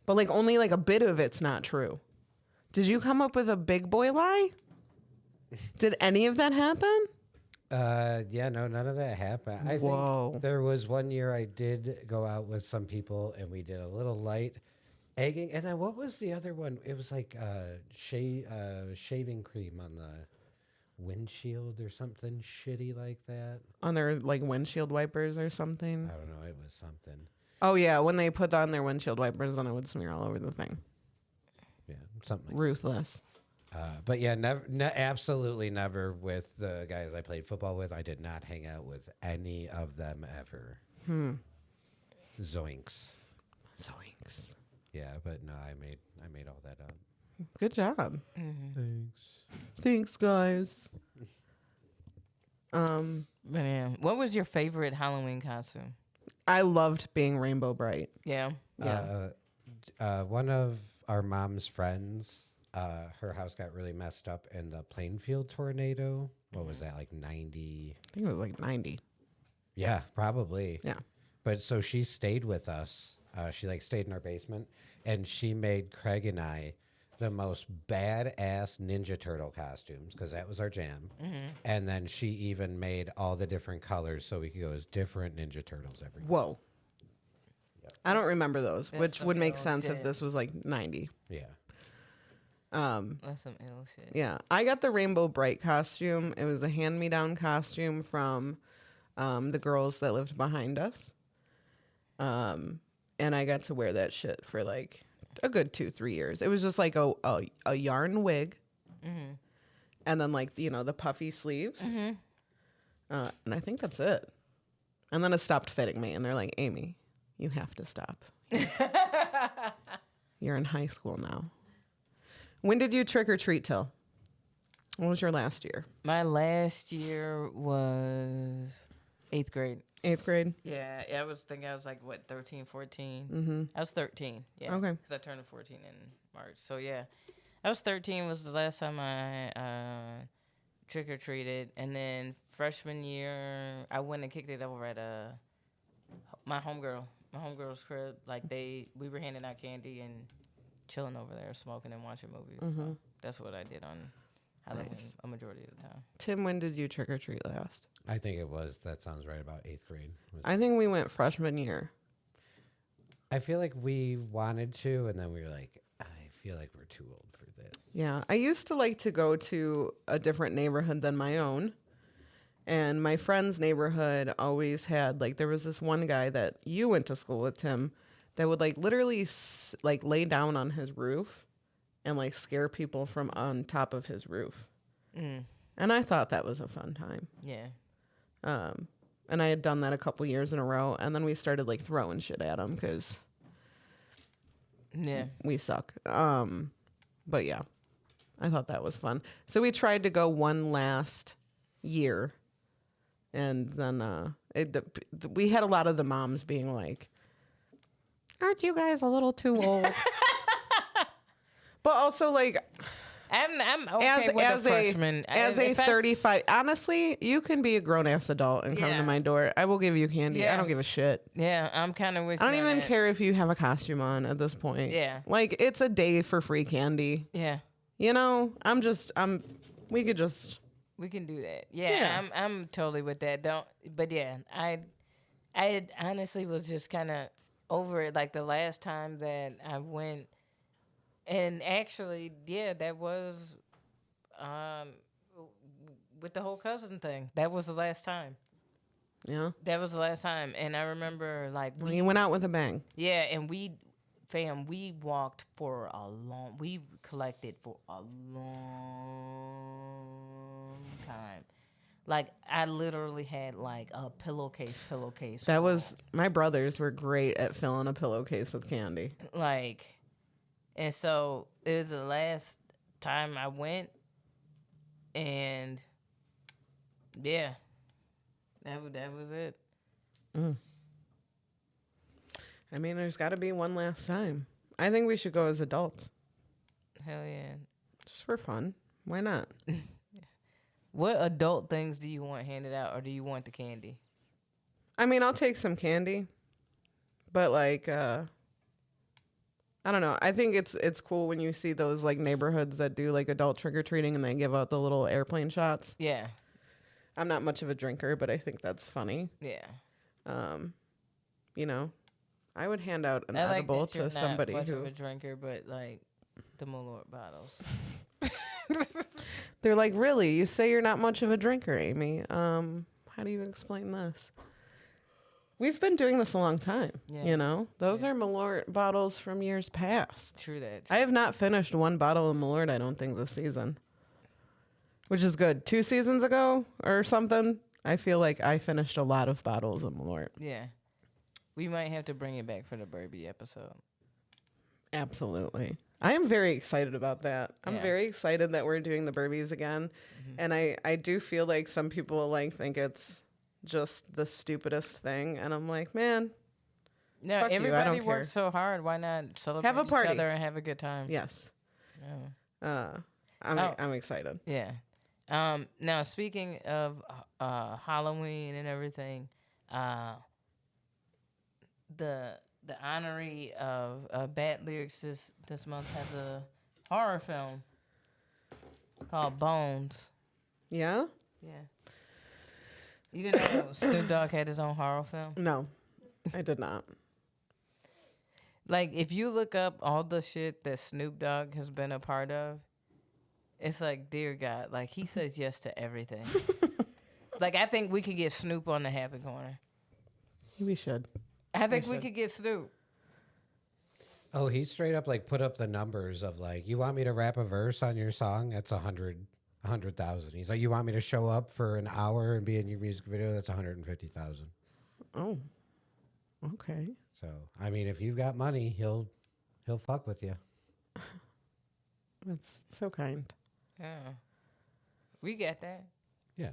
but, like, only, like, a bit of it's not true. Did you come up with a big boy lie? Did any of that happen? Yeah, no, none of that happened. I Whoa. think there was one year I did go out with some people and we did a little light egging. And then what was the other one? It was like shaving cream on the windshield or something shitty like that. On their, like, windshield wipers or something? I don't know. It was something. Oh, yeah. When they put on their windshield wipers, then it would smear all over the thing. Yeah, something like Ruthless. but yeah, never, absolutely never with the guys I played football with. I did not hang out with any of them ever. Zoinks. Zoinks. Yeah, but no, I made all that up. Good job. Thanks. Thanks, guys. But yeah, what was your favorite Halloween costume? I loved being Rainbow Bright. Yeah. One of our mom's friends, her house got really messed up in the Plainfield tornado. What was that, like 90? I think it was like 90. Yeah, probably. Yeah. But so she stayed with us. She like stayed in our basement, and she made Craig and I the most badass Ninja Turtle costumes because that was our jam. And then she even made all the different colors so we could go as different Ninja Turtles every year. Whoa. I don't remember those, That's which would some make ill sense if shit. this was like 90. Yeah. That's some ill shit. Yeah. I got the Rainbow Bright costume. It was a hand-me-down costume from the girls that lived behind us. And I got to wear that shit for like a good 2-3 years. It was just like a yarn wig. And then like, you know, the puffy sleeves. And I think that's it. And then it stopped fitting me. And they're like, Aimee, you have to stop. You're in high school now. When did you trick or treat till? What was your last year? My last year was 8th grade. 8th grade? Yeah, I was thinking I was like, what, 13, 14? Mm-hmm. I was 13, yeah. Okay. Because I turned 14 in March. So, yeah. I was 13 was the last time I trick-or-treated. And then freshman year, I went and kicked it over at my homegirl's crib. Like, we were handing out candy and chilling over there, smoking and watching movies. So that's what I did on Halloween a majority of the time. Tim, when did you trick or treat last? I think it was, that sounds right, about 8th grade. I think we went freshman year. I feel like we wanted to, and then we were like, I feel like we're too old for this. Yeah. I used to like to go to a different neighborhood than my own. And my friend's neighborhood always had, like, there was this one guy that you went to school with, Tim, that would, like, literally, like, lay down on his roof and, like, scare people from on top of his roof. And I thought that was a fun time. Yeah. And I had done that a couple years in a row. And then we started, like, throwing shit at him because Yeah. we suck. But, yeah, I thought that was fun. So we tried to go one last year. And then we had a lot of the moms being like, aren't you guys a little too old? But also, like, I'm okay with a freshman. as a 35, honestly, you can be a grown ass adult and come Yeah. to my door. I will give you candy. I Yeah. don't give a shit. Yeah, I'm kind of with I you don't on even that. care if you have a costume on at this point. Yeah. Like, it's a day for free candy. Yeah. You know, we could just, We can do that. Yeah, Yeah. I'm totally with that. But yeah, I honestly was just kind of over it. Like the last time that I went, and actually, yeah, that was with the whole cousin thing. That was the last time. yeah. That was the last time, and I remember like Well, you went out with a bang. yeah, and we walked for we collected for a long time. Like, I literally had, like, a pillowcase. That was, my brothers were great at filling a pillowcase with candy. Like, and so, it was the last time I went, and, yeah, that was it. I mean, there's got to be one last time. I think we should go as adults, Hell yeah. just for fun. Why not? What adult things do you want handed out, or do you want the candy? I mean, I'll take some candy, but like, I don't know. I think it's cool when you see those like neighborhoods that do like adult trick or treating and they give out the little airplane shots. Yeah. I'm not much of a drinker, but I think that's funny. Yeah. You know, I would hand out an I like edible that you're to not somebody much who of a drinker, but like the Malort bottles. they're like, really? You say you're not much of a drinker, Aimee. How do you explain this? We've been doing this a long time. Yeah. You know, those are Malort bottles from years past. True that. I have not finished one bottle of Malort, I don't think, this season, which is good. 2 seasons ago or something, I feel like I finished a lot of bottles of Malort. Yeah. We might have to bring it back for the Burby episode. Absolutely. I am very excited about that. I'm Yeah. very excited that we're doing the Burbies again. And I do feel like some people like think it's just the stupidest thing. And I'm like, man, No, Fuck you, I everybody don't works care. so hard. Why not celebrate Have a party. each other and have a good time? yes. Yeah. I'm excited. Yeah. Now, speaking of Halloween and everything, the honoree of Bad Lyrics this month has a horror film called Bones. Yeah? Yeah. You didn't know Snoop Dogg had his own horror film? No, I did not. Like, if you look up all the shit that Snoop Dogg has been a part of, it's like, dear God, like, he says yes to everything. Like, I think we could get Snoop on the Happy Corner. We should. I think we should. could get Snoop. Oh, he straight up like put up the numbers of like, you want me to rap a verse on your song? That's 100,000. He's like, you want me to show up for an hour and be in your music video? That's 150,000. Oh, okay. So, I mean, if you've got money, he'll fuck with you. That's so kind. Yeah. We get that. Yeah.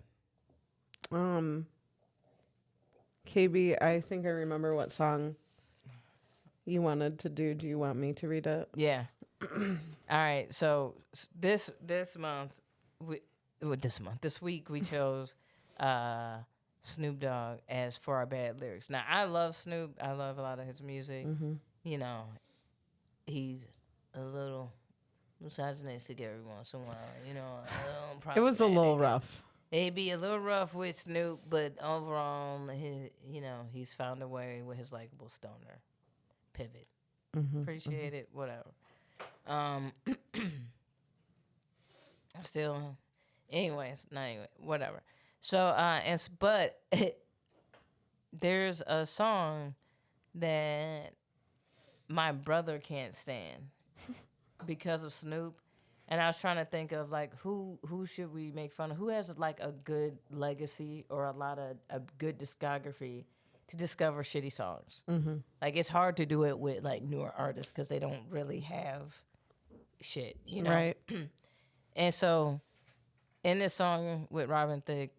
KB, I think I remember what song you wanted to do. Do you want me to read it? Yeah. All right. So this month, this week we chose Snoop Dogg as for our Bad Lyrics. Now I love Snoop. I love a lot of his music. You know, he's a little misogynistic every once in a while. You know, It was a little problematic. rough. It'd be a little rough with Snoop, but overall, he's found a way with his likable stoner pivot. Appreciate it, whatever. Still, anyways, not anyway, whatever. So, but there's a song that my brother can't stand because of Snoop. And I was trying to think of like who should we make fun of? Who has like a good legacy or a good discography to discover shitty songs? Like it's hard to do it with like newer artists because they don't really have shit, you know? Right. And so, in this song with Robin Thicke,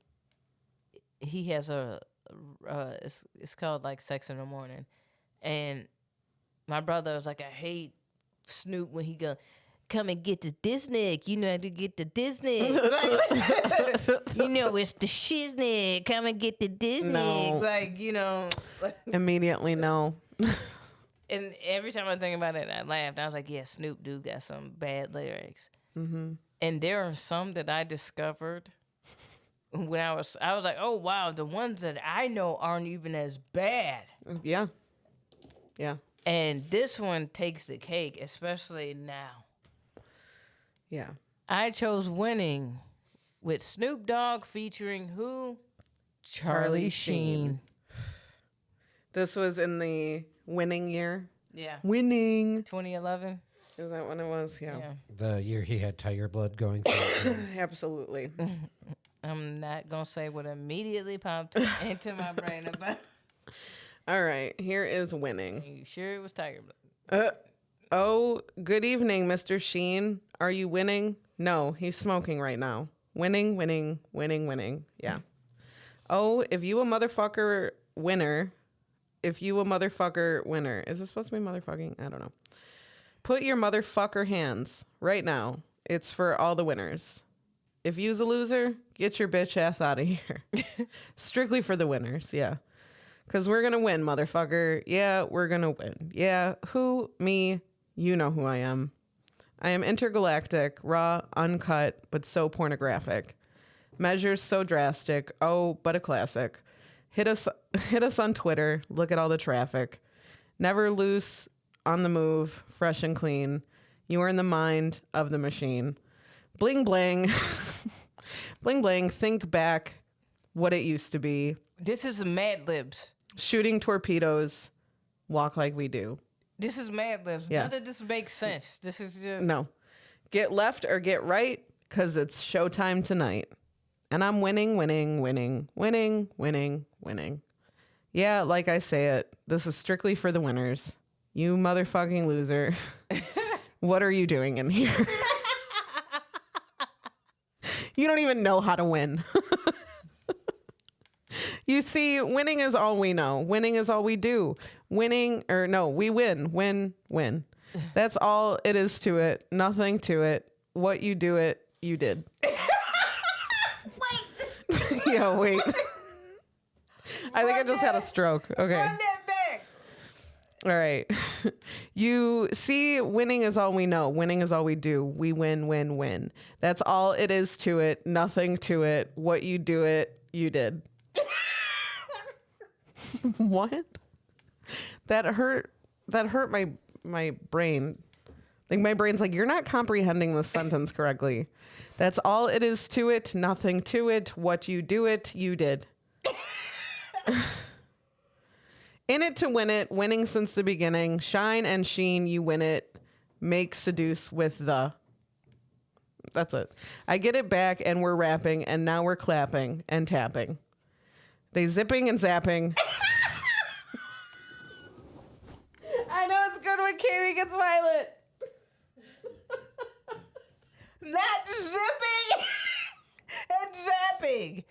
he has it's called like "Sex in the Morning," and my brother was like, I hate Snoop when he go. Come and get the Disney. You know how to get the Disney. You know it's the shiznick. Come and get the Disney. No. Like, you know. Immediately, no. And every time I think about it, I laughed. I was like, yeah, Snoop do got some bad lyrics. And there are some that I discovered when I was like, oh, wow, the ones that I know aren't even as bad. Yeah. Yeah. And this one takes the cake, especially now. Yeah. I chose Winning with Snoop Dogg featuring who? Charlie Sheen. This was in the winning year. Yeah. Winning. 2011. Is that when it was? Yeah. Yeah. The year he had tiger blood going through. Absolutely. I'm not going to say what immediately popped into my brain about. All right. Here is winning. You sure it was Tiger Blood? Oh, good evening, Mr. Sheen. Are you winning? No, he's smoking right now. Winning, winning, winning, winning. Yeah. Oh, if you a motherfucker winner, if you a motherfucker winner. Is it supposed to be motherfucking? I don't know. Put your motherfucker hands right now. It's for all the winners. If you's a loser, get your bitch ass out of here. Strictly for the winners, yeah. Because we're going to win, motherfucker. Yeah, we're going to win. Yeah, who? Me. You know who I am. I am intergalactic, raw, uncut, but so pornographic. Measures so drastic, oh, but a classic. Hit us on Twitter. Look at all the traffic. Never loose, on the move, fresh and clean. You are in the mind of the machine. Bling blang. Bling blang. Think back what it used to be. This is Mad Libs. Shooting torpedoes. Walk like we do. This is Mad Libs. Yeah. None of this makes sense. This is just... No. Get left or get right, because it's showtime tonight. And I'm winning, winning, winning, winning, winning, winning. Yeah, like I say it, this is strictly for the winners. You motherfucking loser. What are you doing in here? You don't even know how to win. You see, winning is all we know. Winning is all we do. We win, win, win. That's all it is to it. Nothing to it. What you do it, you did. Yeah, wait. I think I just had a stroke. Okay. Run that back. All right. You see, winning is all we know. Winning is all we do. We win, win, win. That's all it is to it. Nothing to it. What you do it, you did. What? That hurt my brain. Like my brain's like, you're not comprehending this sentence correctly. That's all it is to it, nothing to it. What you do it, you did. In it to win it, winning since the beginning. Shine and sheen, you win it. Make seduce with the. That's it. I get it back and we're rapping and now we're clapping and tapping. They zipping and zapping. I know it's good when Aimee gets violent. Not zipping and zapping.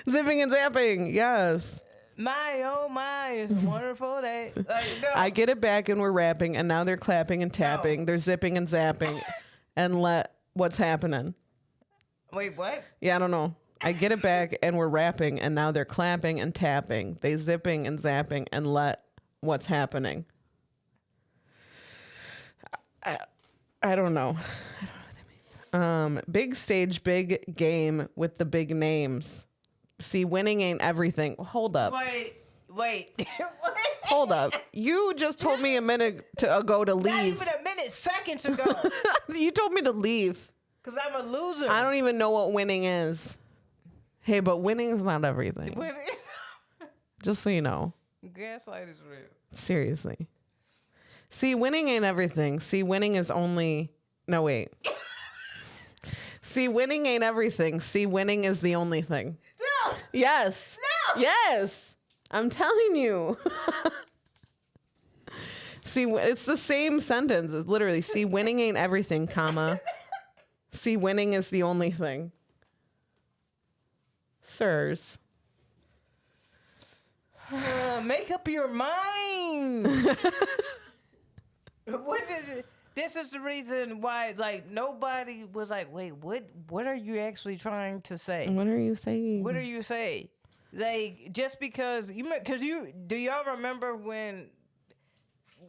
Zipping and zapping, yes. My, oh my, it's a wonderful day. Like, no. I get it back and we're rapping and now they're clapping and tapping. They're zipping and zapping. And what's happening? Wait, what? Yeah, I don't know. I get it back and we're rapping and now they're clapping and tapping. They zipping and zapping and what's happening? I don't know. I don't know what that means. Big stage, big game with the big names. See, winning ain't everything. Hold up. Wait. Hold up. You just told me a minute ago to Not leave. even a minute, seconds ago. You told me to leave. Because I'm a loser. I don't even know what winning is. Hey, but winning is not everything. What is... Just so you know. Gaslight is real. Seriously. See, winning ain't everything. See, winning is only... No, wait. See, winning ain't everything. See, winning is the only thing. No! Yes. No! Yes. I'm telling you. See, it's the same sentence. It's literally, see, winning ain't everything, comma. See, winning is the only thing. Sirs. Make up your mind. What is it? This is the reason why, like, nobody was like, wait, what are you actually trying to say? What are you saying? What are you saying? Like, just because do y'all remember when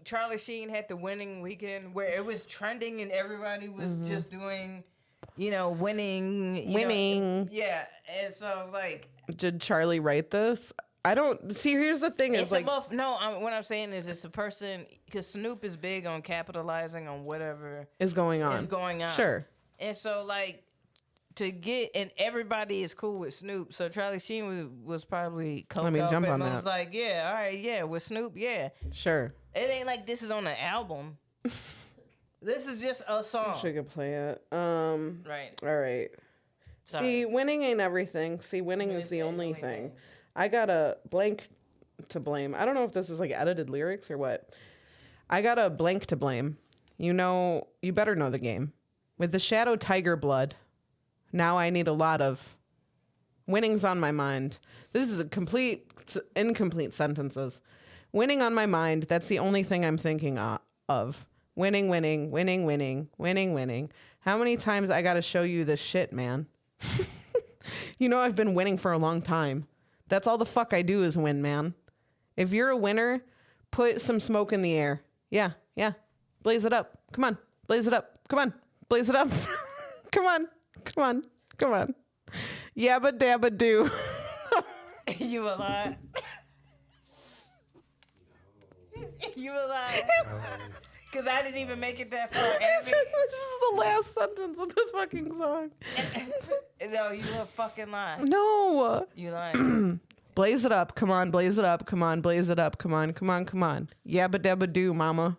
Charlie Sheen had the winning weekend where it was trending and everybody was just doing, winning. Winning. Yeah. And so, like. Did Charlie write this? I don't see. Here's the thing: is like what I'm saying is it's a person because Snoop is big on capitalizing on whatever is going on. Sure. And so like and everybody is cool with Snoop. So Charlie Sheen was probably Let me jump on that. Was like, yeah, all right, yeah, with Snoop, yeah. Sure. It ain't like this is on an album. This is just a song. She could play it. Right. All right. Sorry. See, winning ain't everything. See, winning is the only thing. I got a blank to blame. I don't know if this is like edited lyrics or what. I got a blank to blame. You better know the game. With the shadow tiger blood, now I need a lot of Winning's on my mind. This is incomplete sentences. Winning on my mind. That's the only thing I'm thinking of. Winning, winning, winning, winning, winning, winning. How many times I got to show you this shit, man? You know I've been winning for a long time. That's all the fuck I do is win, man. If you're a winner, put some smoke in the air. Yeah. Blaze it up. Come on. Blaze it up. Come on. Blaze it up. Come on. Yabba dabba do. You a lot. You a lot. Because I didn't even make it that far. This is the last sentence of this fucking song. No, you a fucking lie. No. You lying. Blaze it up. Come on, blaze it up. Come on, blaze it up. Come on. Yabba dabba do, mama.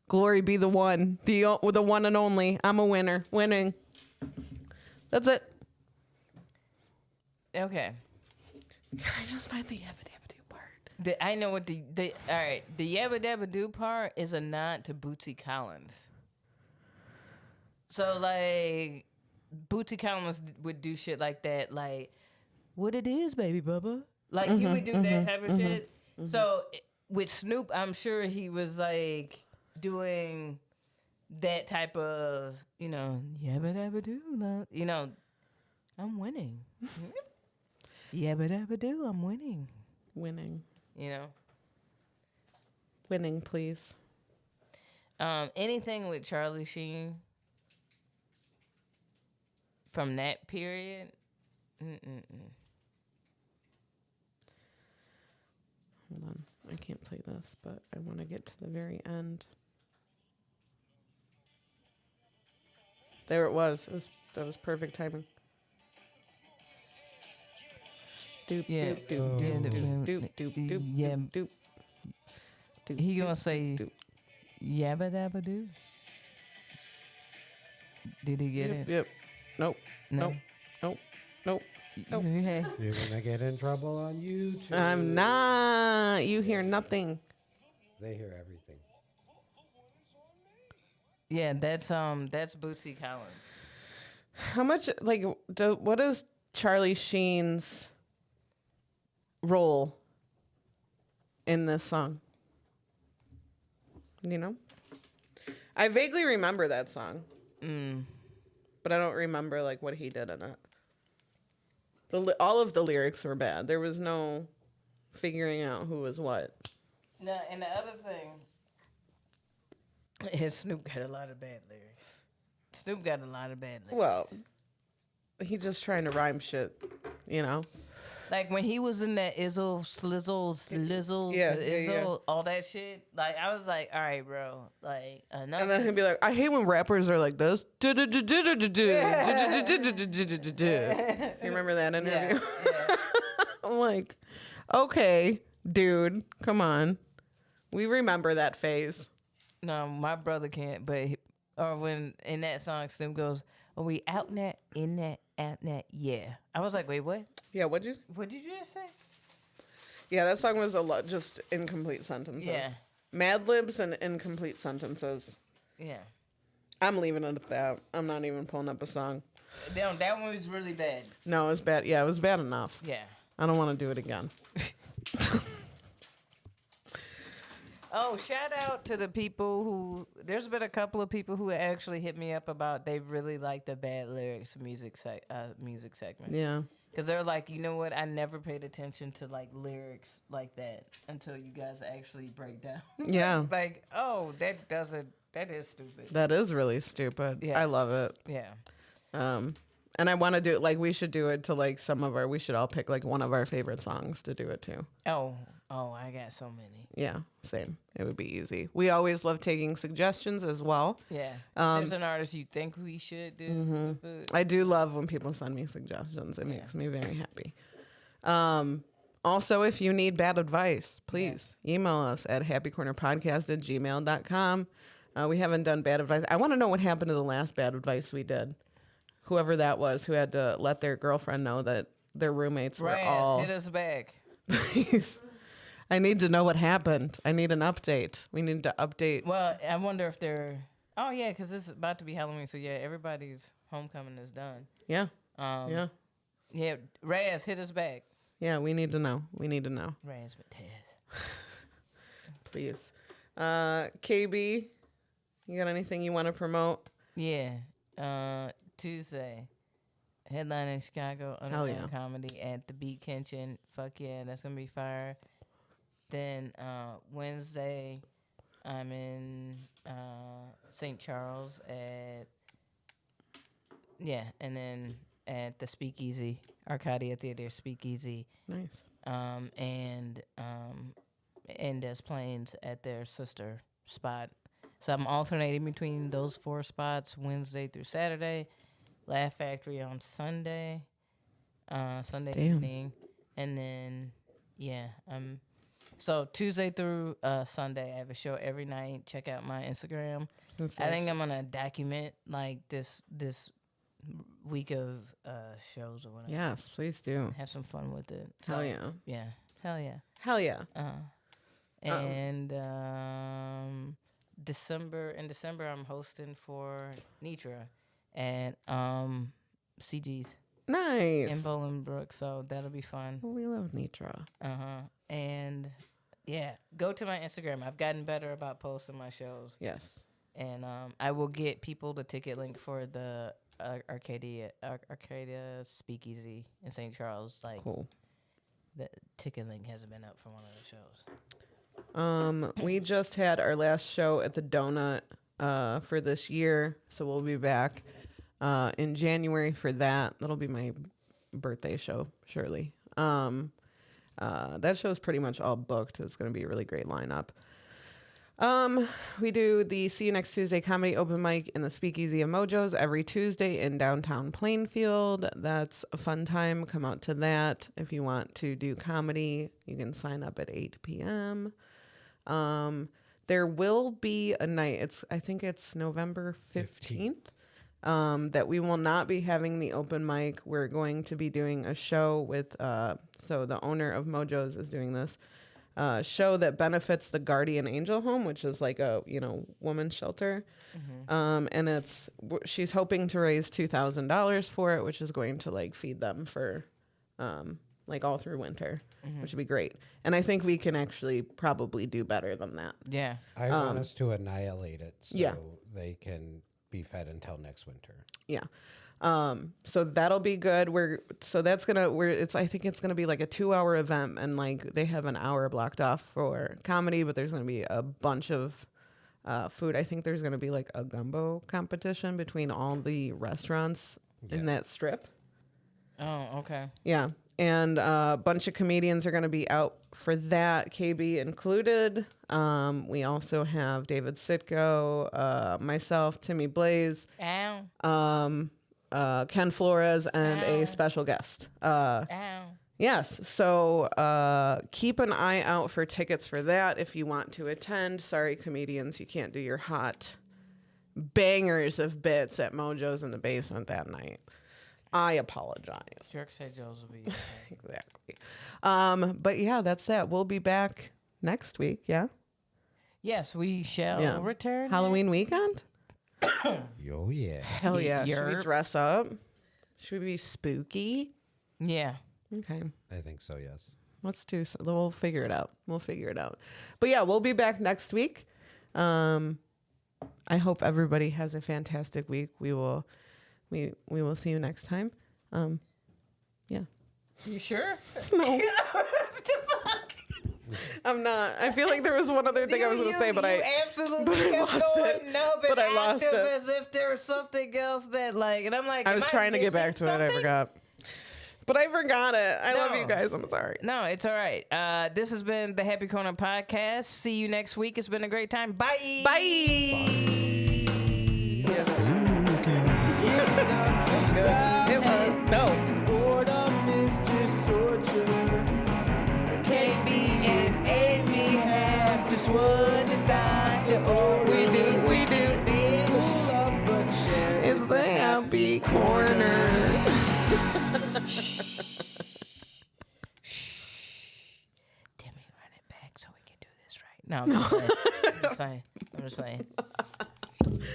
Glory be the one. The one and only. I'm a winner. Winning. That's it. Okay. Can I just find the yabba dabba do part? I know what the all right. The Yabba Dabba Do part is a nod to Bootsy Collins. So like, Bootsy Collins would do shit like that, like, what it is, baby bubba. Like he would do that type of shit. So with Snoop, I'm sure he was like doing that type of, Yabba Dabba Do, I'm winning. Yabba Dabba Do, I'm winning. Winning. Winning, please. Anything with Charlie Sheen from that period? Hold on. I can't play this, but I want to get to the very end. There it was. That was perfect timing. Doop, Yeah. doop, doop, doop, doop, doop, doop, Yeah. doop, doop. Doop, He doop, gonna say doop. Yabba Dabba Do? Did he get it? Yep. Nope. No. Nope. Nope. Nope. Okay. You're gonna get in trouble on YouTube. I'm not. You hear nothing. They hear everything. Yeah, that's Bootsy Collins. How much, like, what is Charlie Sheen's role in this song? You know? I vaguely remember that song. But I don't remember, like, what he did in it. All of the lyrics were bad. There was no figuring out who was what. No, and the other thing is Snoop got a lot of bad lyrics. Snoop got a lot of bad lyrics. Well, he's just trying to rhyme shit, you know? Like when he was in that Izzle, Slizzle, Yeah, Izzle, all that shit. Like I was like, all right, bro. Like enough. And then he'd be like, I hate when rappers are like this. You remember that interview? Yeah. I'm like, okay, dude, come on. We remember that phase. No, my brother can't. Or when in that song, Snoop goes, "Are we out net, in net, out net?" Yeah. I was like, wait, what? Yeah, what did you just say? Yeah, that song was a lot, just incomplete sentences. Yeah. Mad libs and incomplete sentences. Yeah. I'm leaving it at that. I'm not even pulling up a song. That one was really bad. No, it was bad. Yeah, it was bad enough. Yeah. I don't want to do it again. Oh, shout out to the people who. There's been a couple of people who actually hit me up about they really like the bad lyrics music segment. Yeah. Because they're like, you know what? I never paid attention to like lyrics like that until you guys actually break down. Yeah. Like, oh, that is stupid. That is really stupid. Yeah. I love it. Yeah. And I want to do it, like, we should do it to, like, we should all pick, like, one of our favorite songs to do it to. Oh, I got so many. Yeah, same. It would be easy. We always love taking suggestions as well. Yeah. There's an artist you think we should do. I do love when people send me suggestions. It makes me very happy. Also, if you need bad advice, please email us at happycornerpodcast@gmail.com. We haven't done bad advice. I want to know what happened to the last bad advice we did. Whoever that was who had to let their girlfriend know that their roommates were all... hit us back. Please. I need to know what happened. I need an update. We need to update. Well, I wonder if they're... Oh, yeah, because this is about to be Halloween. So, yeah, everybody's homecoming is done. Yeah. Yeah. Yeah, Raz, hit us back. Yeah, we need to know. We need to know. Raz Matez. Please. KB, you got anything you want to promote? Yeah. Tuesday. Headline in Chicago, Hell Underground yeah. Comedy at the Beat Kitchen. Fuck yeah, that's gonna be fire. Then Wednesday, I'm in St. Charles and then at the Speakeasy, Arcadia Theater Speakeasy, Nice. and in Des Plaines at their sister spot. So I'm alternating between those 4 spots Wednesday through Saturday. Laugh Factory on Sunday, Sunday Damn. evening, and then so Tuesday through Sunday I have a show every night. Check out my Instagram. I think I'm gonna document like this week of shows or whatever. Yes, please do. Have some fun with it. Hell So, yeah. yeah, hell yeah. Hell yeah. And December I'm hosting for Nitra and CG's Nice. in Bolingbrook, so that'll be fun. Well, we love Nitra. And yeah, go to my Instagram. I've gotten better about posting my shows, Yes. and I will get people the ticket link for the Arcadia Speakeasy in St. Charles. Like, Cool. the ticket link hasn't been up for one of the shows. We just had our last show at the Donut for this year, so we'll be back in January for that. That'll be my birthday show, surely. That show's pretty much all booked. It's going to be a really great lineup. We do the See You Next Tuesday comedy open mic in the Speakeasy of Mojos every Tuesday in downtown Plainfield. That's a fun time. Come out to that. If you want to do comedy, you can sign up at 8 p.m. There will be a night, I think it's November 15th, that we will not be having the open mic. We're going to be doing a show with, so the owner of Mojos is doing this show that benefits the Guardian Angel Home, which is like a, woman's shelter. And she's hoping to raise $2,000 for it, which is going to like feed them for like all through winter, which would be great. And I think we can actually probably do better than that. Yeah. I want us to annihilate it so Yeah. they can be fed until next winter. Yeah. So that'll be good. I think it's gonna be like a 2-hour event, and like they have an hour blocked off for comedy, but there's gonna be a bunch of food. I think there's gonna be like a gumbo competition between all the restaurants in that strip. Oh, okay. Yeah. And a bunch of comedians are going to be out for that, KB included. We also have David Sitko, myself, Timmy Blaze, Ow. Ken Flores, and a special guest. Ow. Yes. So keep an eye out for tickets for that if you want to attend. Sorry, comedians, you can't do your hot bangers of bits at Mojo's in the basement that night. I apologize. Jerk said Joe's will be okay. Exactly. But yeah, that's that. We'll be back next week. Yeah. Yes, we shall return. Halloween weekend? Oh, yeah. Hell yeah. Should we Yerp. dress up? Should we be spooky? Yeah. Okay. I think so, yes. Let's do so. We'll figure it out. But yeah, we'll be back next week. I hope everybody has a fantastic week. We will see you next time. Yeah. You sure? No. I'm not. I feel like there was one other thing I was going to say, but I absolutely kept lost going. it. No, But I lost it. as if there was something else that like, and I'm like, I was am trying to get back to missing it. I something? forgot. But I forgot it. I love No. you guys. I'm sorry. No, it's all right. This has been the Happy Corner Podcast. See you next week. It's been a great time. Bye. Bye. It was. No. Boredom is just torture. KB and Aimee have just wood to die. We do. Pull up but share. It's the happy corner. Timmy, run it back so we can do this right. No, I'm just playing. I'm just playing.